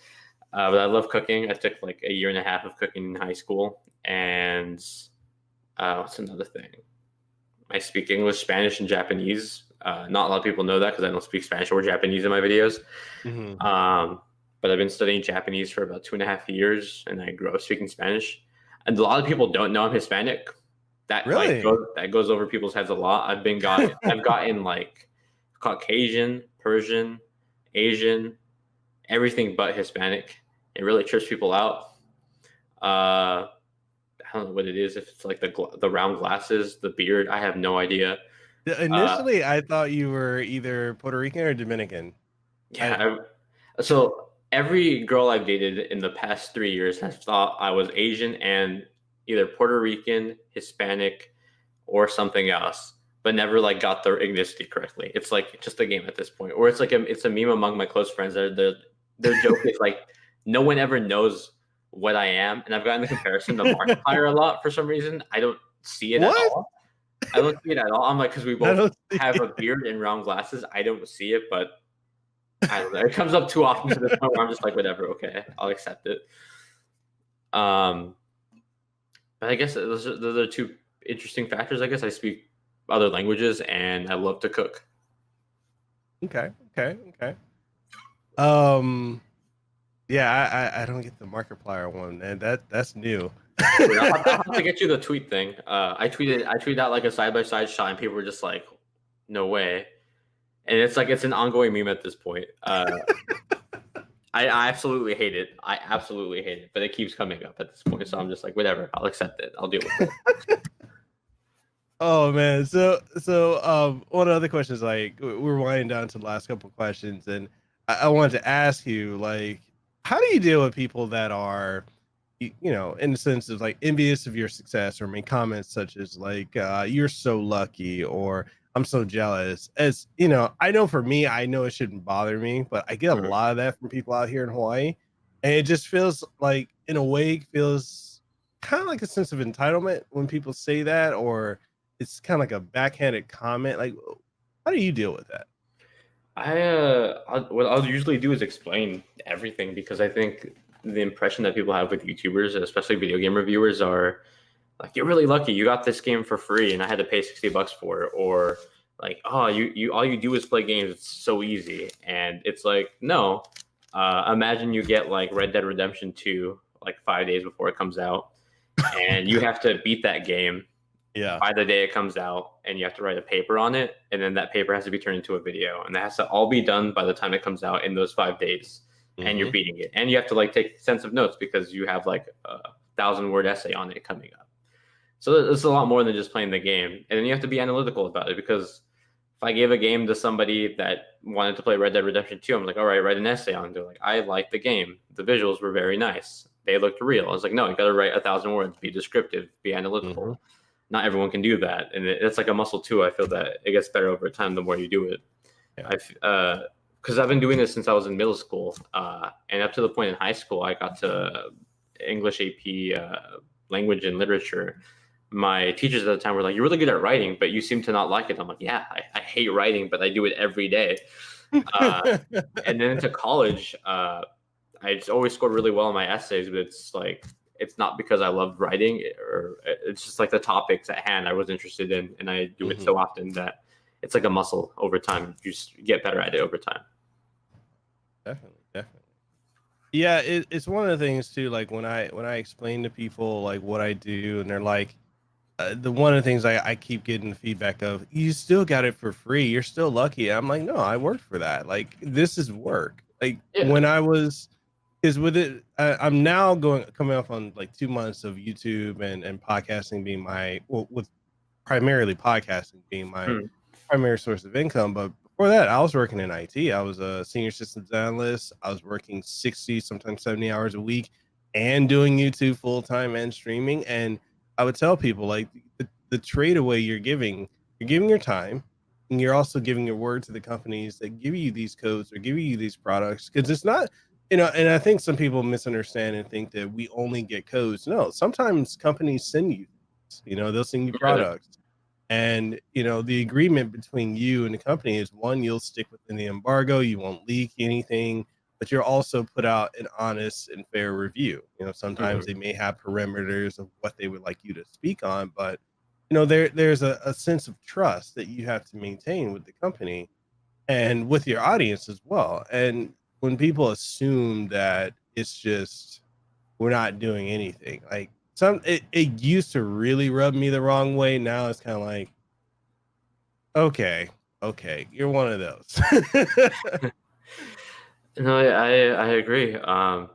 Speaker 3: But I love cooking. I took like a 1.5 years of cooking in high school. And what's another thing? I speak English, Spanish, and Japanese. Not a lot of people know that because I don't speak Spanish or Japanese in my videos. But I've been studying Japanese for about 2.5 years, and I grew up speaking Spanish. And a lot of people don't know I'm Hispanic. That
Speaker 2: really
Speaker 3: that goes over people's heads a lot. I've gotten like Caucasian, Persian, Asian, everything but Hispanic. It really trips people out. I don't know what it is. If it's like the round glasses, the beard, I have no idea.
Speaker 2: Initially, I thought you were either Puerto Rican or Dominican.
Speaker 3: Yeah. So every girl I've dated in the past 3 years has thought I was Asian and either Puerto Rican, Hispanic, or something else, but never like got their ethnicity correctly. It's like just a game at this point, or it's like it's a meme among my close friends. Their joke is like no one ever knows what I am, and I've gotten the comparison to Markiplier a lot for some reason. I don't see it at all. I don't see it at all. I'm like, because we both have a beard and round glasses. I don't see it, but I don't know. It comes up too often to the point where I'm just like, whatever, okay, I'll accept it. But I guess those are 2 interesting factors. I guess I speak other languages and I love to cook.
Speaker 2: Okay. Um, yeah, I don't get the Markiplier one, and that's new.
Speaker 3: I'll have to get you the tweet thing. I tweeted out like a side by side shot, and people were just like, "No way!" And it's like it's an ongoing meme at this point. I absolutely hate it. I absolutely hate it, but it keeps coming up at this point. So I'm just like, whatever. I'll accept it. I'll deal with it.
Speaker 2: Oh man, so one of the other questions, like we're winding down to the last couple of questions, and I wanted to ask you, like, how do you deal with people that are, you know, in the sense of like envious of your success or make comments such as like, "You're so lucky," or "I'm so jealous." As you know, I know for me, I know it shouldn't bother me, but I get a lot of that from people out here in Hawaii, and it just feels like, in a way, feels kind of like a sense of entitlement when people say that, or it's kind of like a backhanded comment. Like, how do you deal with that?
Speaker 3: What I'll usually do is explain everything, because I think the impression that people have with YouTubers, especially video game reviewers, are like, "You're really lucky. You got this game for free, and I had to pay $60 for it," or like, "Oh, you all you do is play games. It's so easy." And it's like, no. Imagine you get like Red Dead Redemption 2 like 5 days before it comes out, and you have to beat that game by the day it comes out, and you have to write a paper on it, and then that paper has to be turned into a video, and that has to all be done by the time it comes out in those 5 days. And you're beating it, and you have to like take extensive notes because you have like a 1,000-word essay on it coming up. So it's a lot more than just playing the game, and then you have to be analytical about it, because if I gave a game to somebody that wanted to play Red Dead Redemption 2, I'm like, all right, write an essay on it. They're like, I like the game. The visuals were very nice. They looked real. I was like, no, you got to write 1,000 words, be descriptive, be analytical. Not everyone can do that, and it's like a muscle too. I feel that it gets better over time the more you do it. Because I've been doing this since I was in middle school, and up to the point in high school, I got to English AP, language and literature. My teachers at the time were like, "You're really good at writing, but you seem to not like it." I'm like, "Yeah, I hate writing, but I do it every day." And then into college, I just always scored really well in my essays, but it's like, it's not because I loved writing, or it's just like the topics at hand I was interested in, and I do it so often that it's like a muscle over time. You just get better at it over time.
Speaker 2: Definitely. Yeah, it's one of the things too. Like when I explain to people like what I do, and they're like, one of the things I keep getting feedback of, "You still got it for free. You're still lucky." I'm like, no, I worked for that. Like, this is work. Like when I was. Is with it, I'm now coming up on like 2 months of YouTube and podcasting being with primarily podcasting being my primary source of income. But before that, I was working in IT. I was a senior systems analyst. I was working 60, sometimes 70 hours a week, and doing YouTube full time and streaming. And I would tell people, like, the trade away you're giving your time, and you're also giving your word to the companies that give you these codes or give you these products, because it's not. You know, and I think some people misunderstand and think that we only get codes. No, sometimes companies send you, they'll send you products. And, the agreement between you and the company is, one, you'll stick within the embargo, you won't leak anything, but you're also put out an honest and fair review. Sometimes they may have parameters of what they would like you to speak on, but, there's a sense of trust that you have to maintain with the company and with your audience as well. And when people assume that it's just, we're not doing anything, like it used to really rub me the wrong way. Now it's kind of like, okay, you're one of those.
Speaker 3: No, I agree. I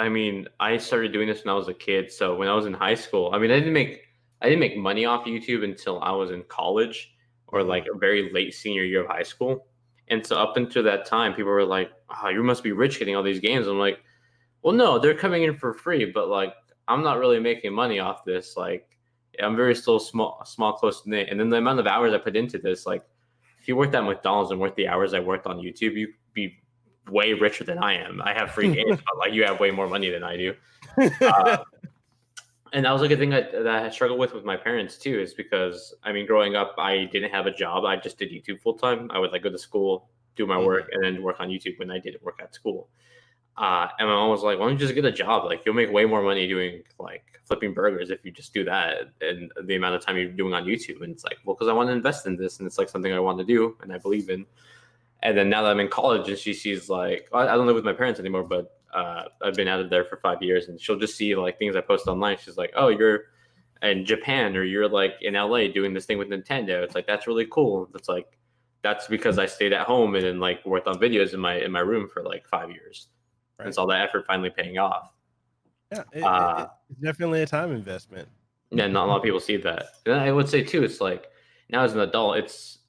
Speaker 3: mean, I started doing this when I was a kid. So when I was in high school, I mean, I didn't make money off YouTube until I was in college, or like a very late senior year of high school. And so up until that time, people were like, "Oh, you must be rich getting all these games." I'm like, well, no, they're coming in for free, but like, I'm not really making money off this. Like, I'm very still small, close knit. And then the amount of hours I put into this, like, if you worked at McDonald's and worked the hours I worked on YouTube, you'd be way richer than I am. I have free games, but like, you have way more money than I do. And that was like a thing that I struggled with my parents too, is because, I mean, growing up, I didn't have a job. I just did YouTube full time. I would like go to school, do my work, and then work on YouTube when I didn't work at school. And my mom was like, "Why don't you just get a job? Like, you'll make way more money doing like flipping burgers if you just do that, and the amount of time you're doing on YouTube." And it's like, well, because I want to invest in this, and it's like something I want to do and I believe in. And then now that I'm in college and she sees like, I don't live with my parents anymore, but I've been out of there for 5 years, and she'll just see like things I post online. She's like, oh, you're in Japan, or you're like in LA doing this thing with Nintendo. It's like, that's really cool. It's like, that's because I stayed at home and then like worked on videos in my room for like 5 years. Right. It's all that effort finally paying off.
Speaker 2: Yeah, it's definitely a time investment.
Speaker 3: Yeah, not a lot of people see that. And I would say too, it's like now as an adult, it's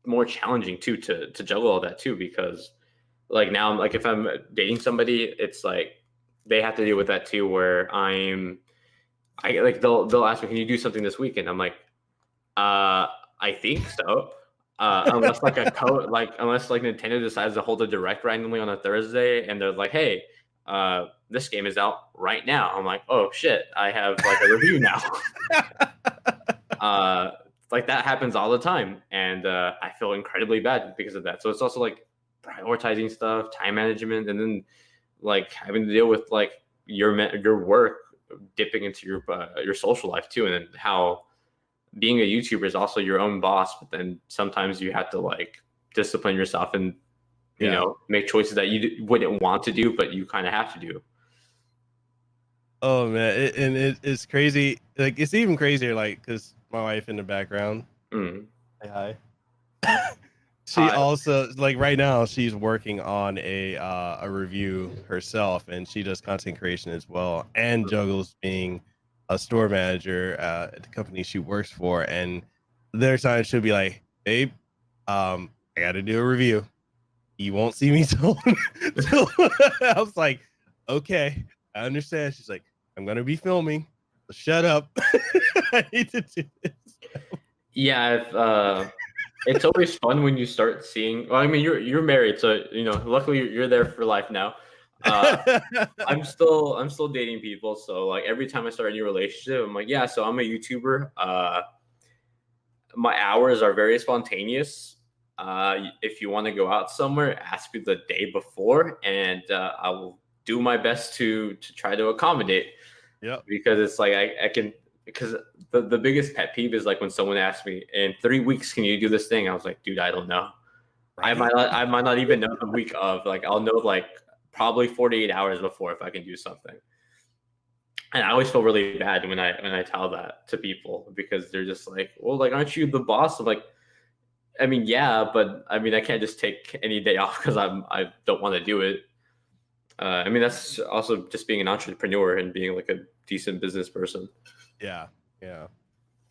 Speaker 3: more challenging too to juggle all that too, because like now, like if I'm dating somebody, it's like they have to deal with that too, where I like they'll ask me, can you do something this weekend? I'm like, I think so. Unless like unless like Nintendo decides to hold a direct randomly on a Thursday and they're like, hey, this game is out right now. I'm like, oh shit, I have like a review now. Like that happens all the time, and I feel incredibly bad because of that. So it's also like prioritizing stuff, time management, and then like having to deal with like your work dipping into your social life too, and then how being a YouTuber is also your own boss, but then sometimes you have to like discipline yourself and you know, make choices that you wouldn't want to do, but you kind of have to do.
Speaker 2: Oh man, it's crazy. Like it's even crazier, like because my wife in the background. Say hi. She also like right now she's working on a review herself, and she does content creation as well, and juggles being a store manager at the company she works for. And there's times she'll be like, babe, I gotta do a review. You won't see me till I was like, okay, I understand. She's like, I'm gonna be filming, so shut up. I need to do this.
Speaker 3: Yeah, it's always fun when you start seeing. Well, I mean, you're married, so you know. Luckily, you're there for life now. I'm still dating people, so like every time I start a new relationship, I'm like, yeah. So I'm a YouTuber. My hours are very spontaneous. If you want to go out somewhere, ask me the day before, and I will do my best to try to accommodate.
Speaker 2: Yeah,
Speaker 3: because it's like I can. Because the biggest pet peeve is like when someone asks me, in 3 weeks, can you do this thing? I was like, dude, I don't know. Right. I might not even know the week of. Like, I'll know like probably 48 hours before if I can do something. And I always feel really bad when I tell that to people, because they're just like, well, like, aren't you the boss? I'm like, I mean, yeah, but I mean, I can't just take any day off because I don't want to do it. I mean, that's also just being an entrepreneur and being like a decent business person.
Speaker 2: Yeah.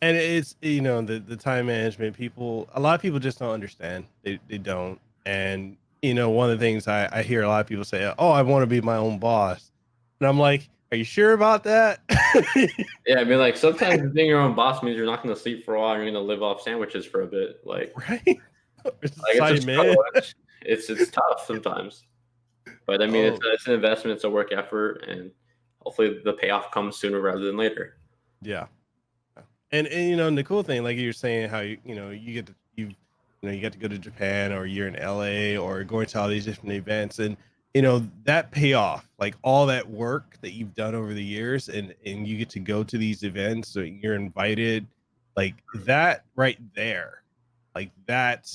Speaker 2: And it's, you know, the time management, a lot of people just don't understand. They don't. And, you know, one of the things I hear a lot of people say, oh, I want to be my own boss. And I'm like, are you sure about that?
Speaker 3: Yeah, I mean, like sometimes being your own boss means you're not going to sleep for a while. You're going to live off sandwiches for a bit. Like,
Speaker 2: right.
Speaker 3: It's tough sometimes. But I mean, it's an investment, it's a work effort, and hopefully the payoff comes sooner rather than later.
Speaker 2: Yeah. And you know, and the cool thing, like you're saying, how you get to go to Japan, or you're in LA, or going to all these different events, and you know that payoff, like all that work that you've done over the years, and you get to go to these events, so you're invited, like that right there, like that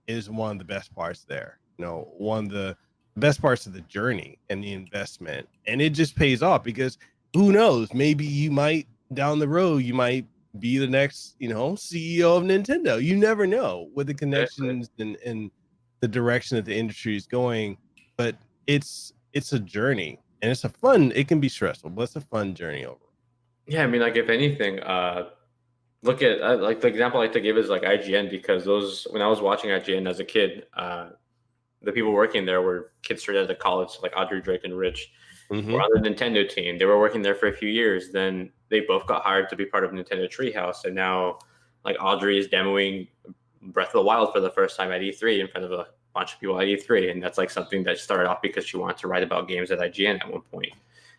Speaker 2: is one of the best parts there. You know, one of the best parts of the journey and the investment, and it just pays off, because who knows, maybe you might down the road you might be the next, you know, CEO of Nintendo. You never know with the connections and the direction that the industry is going. But it's a journey, and it can be stressful, but it's a fun journey overall.
Speaker 3: Yeah, I mean, like if anything, look at like the example I like to give is like IGN, because when I was watching IGN as a kid, the people working there were kids straight out of college, like Audrey, Drake, and Rich. Were on the Nintendo team. They were working there for a few years. Then they both got hired to be part of Nintendo Treehouse, and now like Audrey is demoing Breath of the Wild for the first time at E3 in front of a bunch of people at E3, and that's like something that started off because she wanted to write about games at IGN at one point.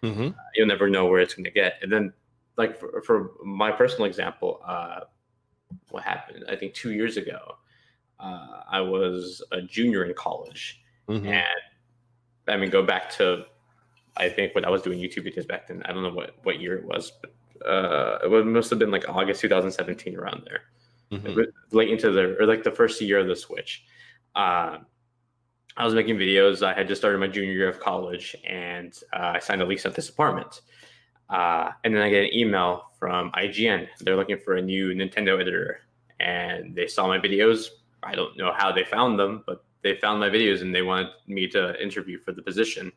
Speaker 3: You'll never know where it's going to get. And then like for my personal example, what happened? I think 2 years ago, I was a junior in college, and I mean, go back to, I think when I was doing YouTube videos back then, I don't know what year it was, but it must have been like August 2017, around there. Late into the first year of the Switch. I was making videos. I had just started my junior year of college, and I signed a lease at this apartment. And then I get an email from IGN. They're looking for a new Nintendo editor, and they saw my videos. I don't know how they found them, but they found my videos, and they wanted me to interview for the position.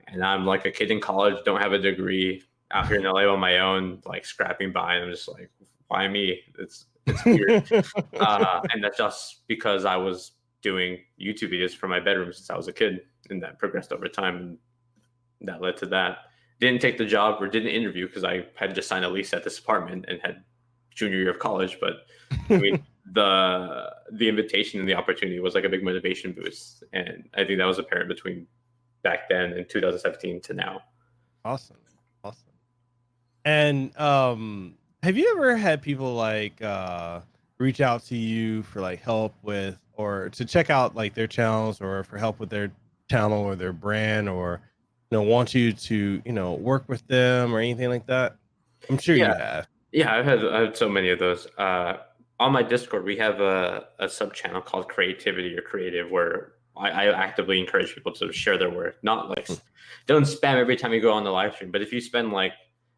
Speaker 3: And I'm like a kid in college, don't have a degree, out here in LA on my own, like scrapping by. And I'm just like, why me? It's weird. And that's just because I was doing YouTube videos from my bedroom since I was a kid, and that progressed over time, and that led to that. Didn't take the job or didn't interview because I had just signed a lease at this apartment and had junior year of college. But I mean, the invitation and the opportunity was like a big motivation boost, and I think that was apparent between back then in 2017 to now.
Speaker 2: Awesome. And have you ever had people like reach out to you for like help with, or to check out like their channels, or for help with their channel or their brand, or want you to work with them or anything like that? I'm sure you have.
Speaker 3: Yeah, I've had so many of those. On my Discord, we have a sub channel called Creativity or Creative, where I actively encourage people to share their work. Not like don't spam every time you go on the live stream, but if you spend like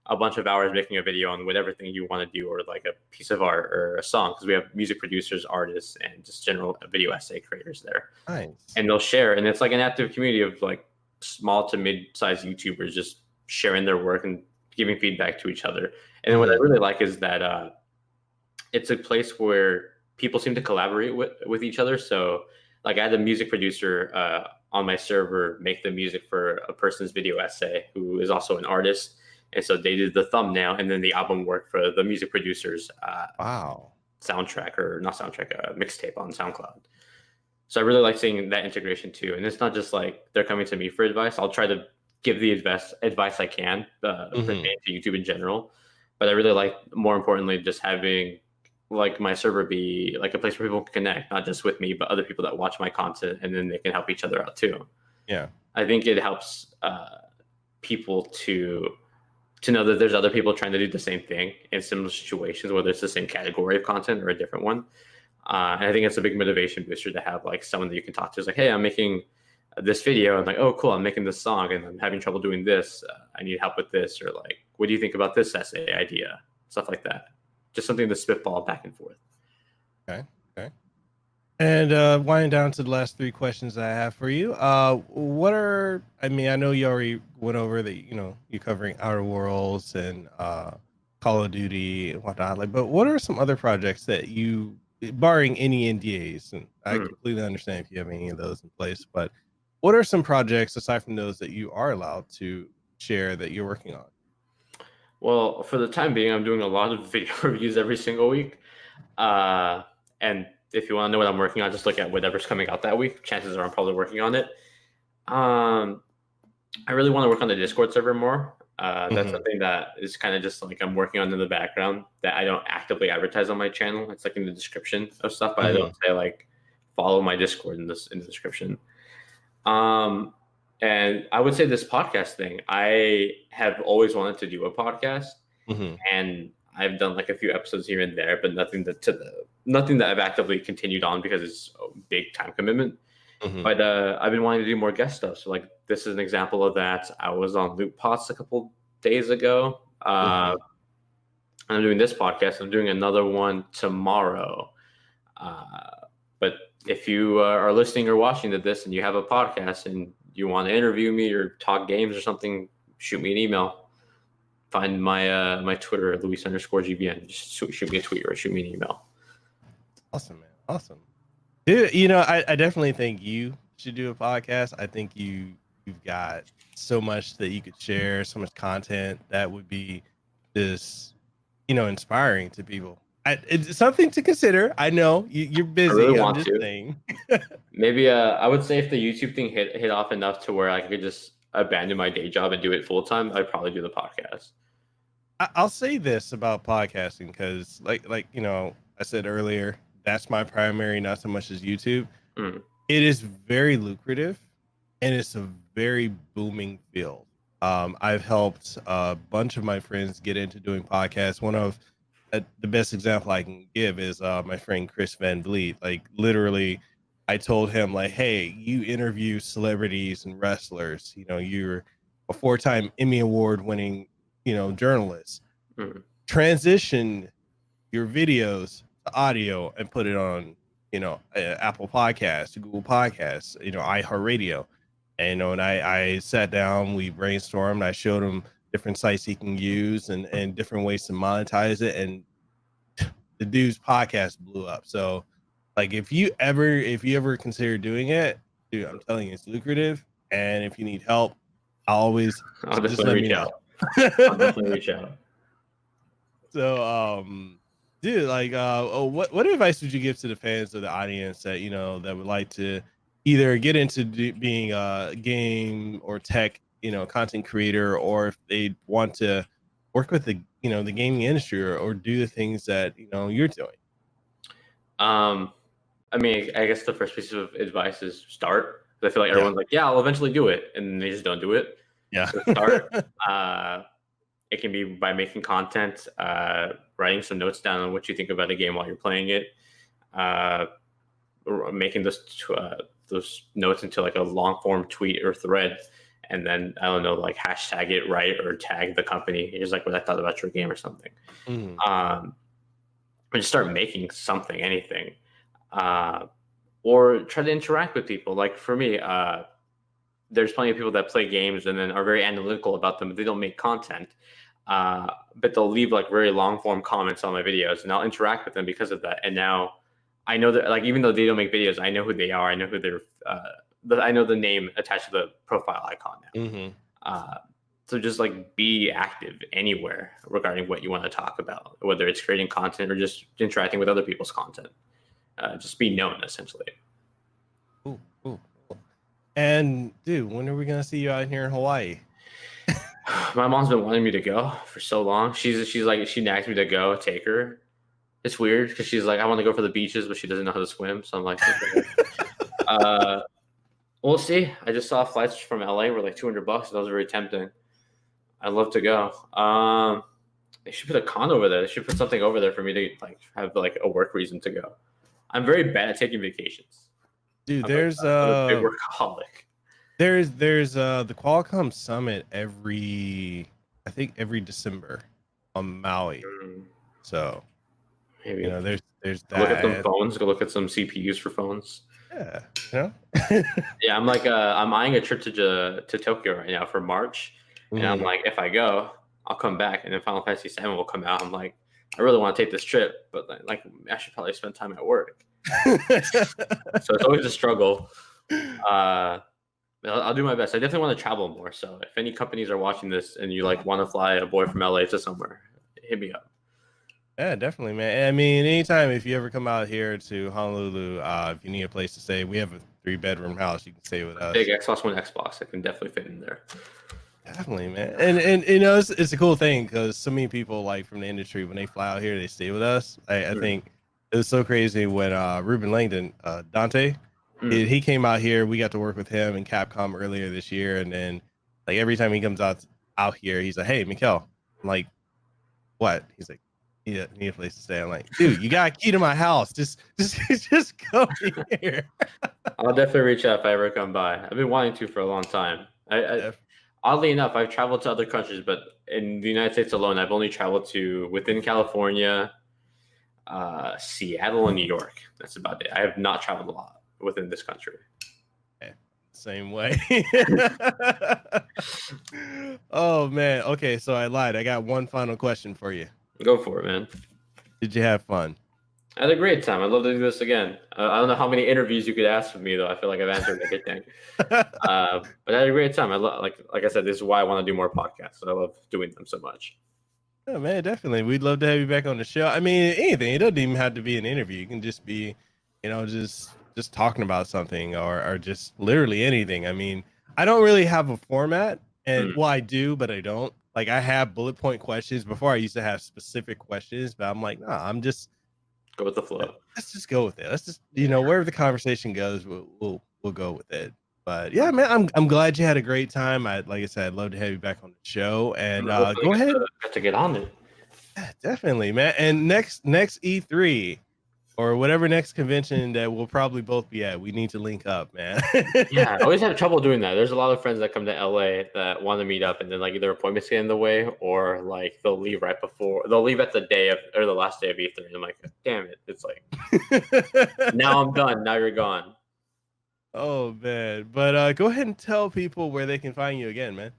Speaker 3: a bunch of hours making a video on whatever thing you want to do, or like a piece of art or a song, because we have music producers, artists, and just general video essay creators there.
Speaker 2: Nice.
Speaker 3: And they'll share, and it's like an active community of like small to mid-sized YouTubers just sharing their work and giving feedback to each other. And then what I really like is that it's a place where people seem to collaborate with each other. So like I had a music producer on my server make the music for a person's video essay who is also an artist. And so they did the thumbnail and then the album work for the music producer's soundtrack, or not soundtrack, mixtape on SoundCloud. So I really like seeing that integration too. And it's not just like they're coming to me for advice. I'll try to give the advice I can pertaining to YouTube in general. But I really like, more importantly, just having like my server be like a place where people can connect, not just with me, but other people that watch my content, and then they can help each other out too.
Speaker 2: Yeah.
Speaker 3: I think it helps people to know that there's other people trying to do the same thing in similar situations, whether it's the same category of content or a different one. And I think it's a big motivation booster to have like someone that you can talk to. It's like, hey, I'm making this video. I'm like, oh, cool. I'm making this song and I'm having trouble doing this. I need help with this. Or like, what do you think about this essay idea? Stuff like that. Just something to spitball back and forth.
Speaker 2: Okay. And winding down to the last three questions I have for you. I know you already went over that, you're covering Outer Worlds and Call of Duty and whatnot. But what are some other projects that you, barring any NDAs, and I completely understand if you have any of those in place, but what are some projects aside from those that you are allowed to share that you're working on?
Speaker 3: Well, for the time being, I'm doing a lot of video reviews every single week. And if you want to know what I'm working on, just look at whatever's coming out that week. Chances are I'm probably working on it. I really want to work on the Discord server more. That's something that is kind of just like I'm working on in the background that I don't actively advertise on my channel. It's like in the description of stuff, but I don't say like follow my Discord in the description. And I would say this podcast thing, I have always wanted to do a podcast, and I've done like a few episodes here and there, but nothing that I've actively continued on because it's a big time commitment. But I've been wanting to do more guest stuff. So like this is an example of that. I was on Loot Pots a couple days ago. I'm doing this podcast. I'm doing another one tomorrow. But if you are listening or watching to this and you have a podcast and you want to interview me or talk games or something, shoot me an email. Find my my Twitter, Luis_GBN. Just shoot me a tweet or shoot me an email.
Speaker 2: Awesome, man. Awesome. Dude, I definitely think you should do a podcast. I think you've got so much that you could share, so much content that would be just, inspiring to people. It's something to consider. I know you're busy.
Speaker 3: I really
Speaker 2: I'm
Speaker 3: want
Speaker 2: just
Speaker 3: to.
Speaker 2: saying.
Speaker 3: Maybe I would say if the YouTube thing hit off enough to where I could just abandon my day job and do it full time, I'd probably do the podcast.
Speaker 2: I'll say this about podcasting because, like I said earlier, that's my primary, not so much as YouTube. It is very lucrative, and it's a very booming field. I've helped a bunch of my friends get into doing podcasts. One of the best example I can give is my friend Chris Van Vliet. Like literally, I told him like, hey, you interview celebrities and wrestlers. You know, you're a 4-time Emmy Award winning, journalist.
Speaker 3: Mm.
Speaker 2: Transition your videos to audio and put it on, Apple Podcasts, Google Podcasts, iHeartRadio. And, and I sat down, we brainstormed, I showed him different sites he can use and different ways to monetize it. And the dude's podcast blew up. So like if you ever consider doing it, dude, I'm telling you, it's lucrative. And if you need help, I'll
Speaker 3: definitely reach out. I'll definitely reach out.
Speaker 2: So dude, like what advice would you give to the fans of the audience that that would like to either get into being a game or tech content creator, or if they want to work with the the gaming industry or do the things that you're doing?
Speaker 3: I mean, I guess the first piece of advice is start. I feel like everyone's like, yeah, I'll eventually do it, and they just don't do it.
Speaker 2: Yeah.
Speaker 3: So start. It can be by making content, writing some notes down on what you think about a game while you're playing it, making those notes into like a long form tweet or thread, and then I don't know, like hashtag it right or tag the company. Here's like what I thought about your game or something. And just start making something, anything. Or try to interact with people. Like for me, there's plenty of people that play games and then are very analytical about them, but they don't make content. But they'll leave like very long form comments on my videos, and I'll interact with them because of that. And now I know that, like, even though they don't make videos, I know who they are. I know who they're. I know the name attached to the profile icon now. So just like be active anywhere regarding what you want to talk about, whether it's creating content or just interacting with other people's content. Just be known, essentially.
Speaker 2: Ooh. And dude, when are we gonna see you out here in Hawaii?
Speaker 3: My mom's been wanting me to go for so long. She's like, she nags me to go, take her. It's weird because she's like, I want to go for the beaches, but she doesn't know how to swim. So I'm like, okay. We'll see. I just saw flights from LA were like $200. That was very tempting. I'd love to go. They should put a con over there. They should put something over there for me to like have like a work reason to go. I'm very bad at taking vacations.
Speaker 2: Dude,
Speaker 3: I'm
Speaker 2: there's
Speaker 3: a big workaholic.
Speaker 2: There's the Qualcomm Summit every December on Maui. So
Speaker 3: maybe
Speaker 2: there's that.
Speaker 3: Look at some phones. Go look at some CPUs for phones.
Speaker 2: Yeah,
Speaker 3: Yeah, I'm like I'm eyeing a trip to Tokyo right now for March, and I'm like, if I go, I'll come back, and then Final Fantasy VII will come out. I'm like, I really want to take this trip, but like I should probably spend time at work. So it's always a struggle. I'll do my best. I definitely want to travel more. So if any companies are watching this and you like want to fly a boy from LA to somewhere, hit me up.
Speaker 2: Yeah, definitely, man. I mean, anytime if you ever come out here to Honolulu, if you need a place to stay, we have a 3-bedroom house. You can stay with us.
Speaker 3: Big Xbox One Xbox. I can definitely fit in there.
Speaker 2: Definitely, man. And it's a cool thing because so many people like from the industry, when they fly out here, they stay with us. I think it was so crazy when Ruben Langdon, Dante, he came out here. We got to work with him and Capcom earlier this year, and then like every time he comes out here, he's like, "Hey, Mekel." I'm like, "What?" He's like, "Need a place to stay." I'm like, "Dude, you got a key to my house. Just go here."
Speaker 3: I'll definitely reach out if I ever come by. I've been wanting to for a long time. Oddly enough, I've traveled to other countries, but in the United States alone, I've only traveled to within California, Seattle, and New York. That's about it. I have not traveled a lot within this country.
Speaker 2: Same way. Oh man. Okay, so I lied. I got one final question for you.
Speaker 3: Go for it, man.
Speaker 2: Did you have fun?
Speaker 3: I had a great time. I'd love to do this again. I don't know how many interviews you could ask of me, though. I feel like I've answered everything. But I had a great time. I love, like I said, this is why I want to do more podcasts. I love doing them so much.
Speaker 2: Oh man, definitely. We'd love to have you back on the show. I mean, anything. It doesn't even have to be an interview. You can just be, just talking about something or just literally anything. I mean, I don't really have a format, and well, I do, but I don't. Like, I have bullet point questions. Before I used to have specific questions, but I'm like, nah, I'm just
Speaker 3: go with the flow.
Speaker 2: Let's just go with it. Let's just, wherever the conversation goes, we'll go with it. But yeah, man, I'm glad you had a great time. Like I said, I'd love to have you back on the show. And go ahead.
Speaker 3: Got to get on it.
Speaker 2: Yeah, definitely, man. And next E3, or whatever next convention that we'll probably both be at. We need to link up, man.
Speaker 3: Yeah, I always have trouble doing that. There's a lot of friends that come to LA that want to meet up, and then like either appointments get in the way, or like they'll leave right before. They'll leave at the day of or the last day of E3. And I'm like, damn it! It's like now I'm done. Now you're gone.
Speaker 2: Oh man, but go ahead and tell people where they can find you again, man.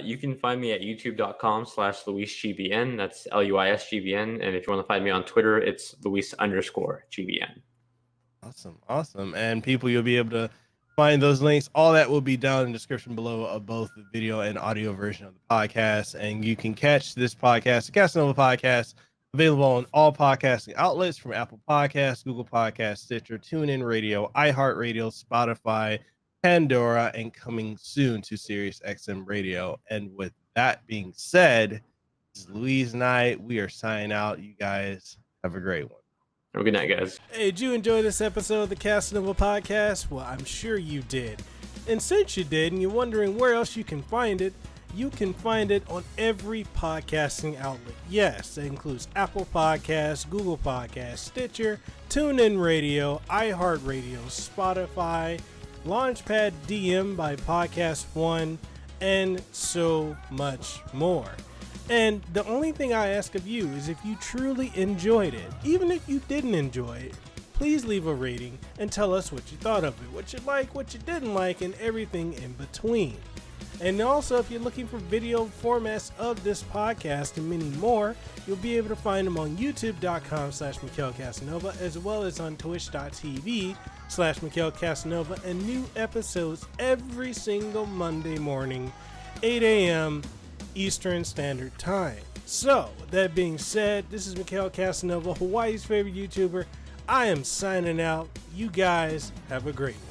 Speaker 3: You can find me at youtube.com/LuisGBN. That's LuisGBN. And if you want to find me on Twitter, it's Luis_GBN.
Speaker 2: Awesome. And people, you'll be able to find those links. All that will be down in the description below of both the video and audio version of the podcast. And you can catch this podcast, the Kasanova Podcast, available on all podcasting outlets from Apple Podcasts, Google Podcasts, Stitcher, TuneIn Radio, iHeartRadio, Spotify, Pandora, and coming soon to SiriusXM Radio. And with that being said, this is Luis and I. We are signing out. You guys have a great one.
Speaker 3: Have a good night, guys.
Speaker 2: Hey, did you enjoy this episode of the Kasanova Podcast? Well, I'm sure you did. And since you did, and you're wondering where else you can find it on every podcasting outlet. Yes, that includes Apple Podcasts, Google Podcasts, Stitcher, TuneIn Radio, iHeartRadio, Spotify, Launchpad DM by Podcast One, and so much more. And the only thing I ask of you is if you truly enjoyed it, even if you didn't enjoy it, please leave a rating and tell us what you thought of it, what you like, what you didn't like, and everything in between. And also, if you're looking for video formats of this podcast and many more, you'll be able to find them on youtube.com/MikelCasanova, as well as on twitch.tv/MikelCasanova, and new episodes every single Monday morning, 8 a.m. Eastern Standard Time. So, with that being said, this is Mekel Kasanova, Hawaii's favorite YouTuber. I am signing out. You guys have a great night.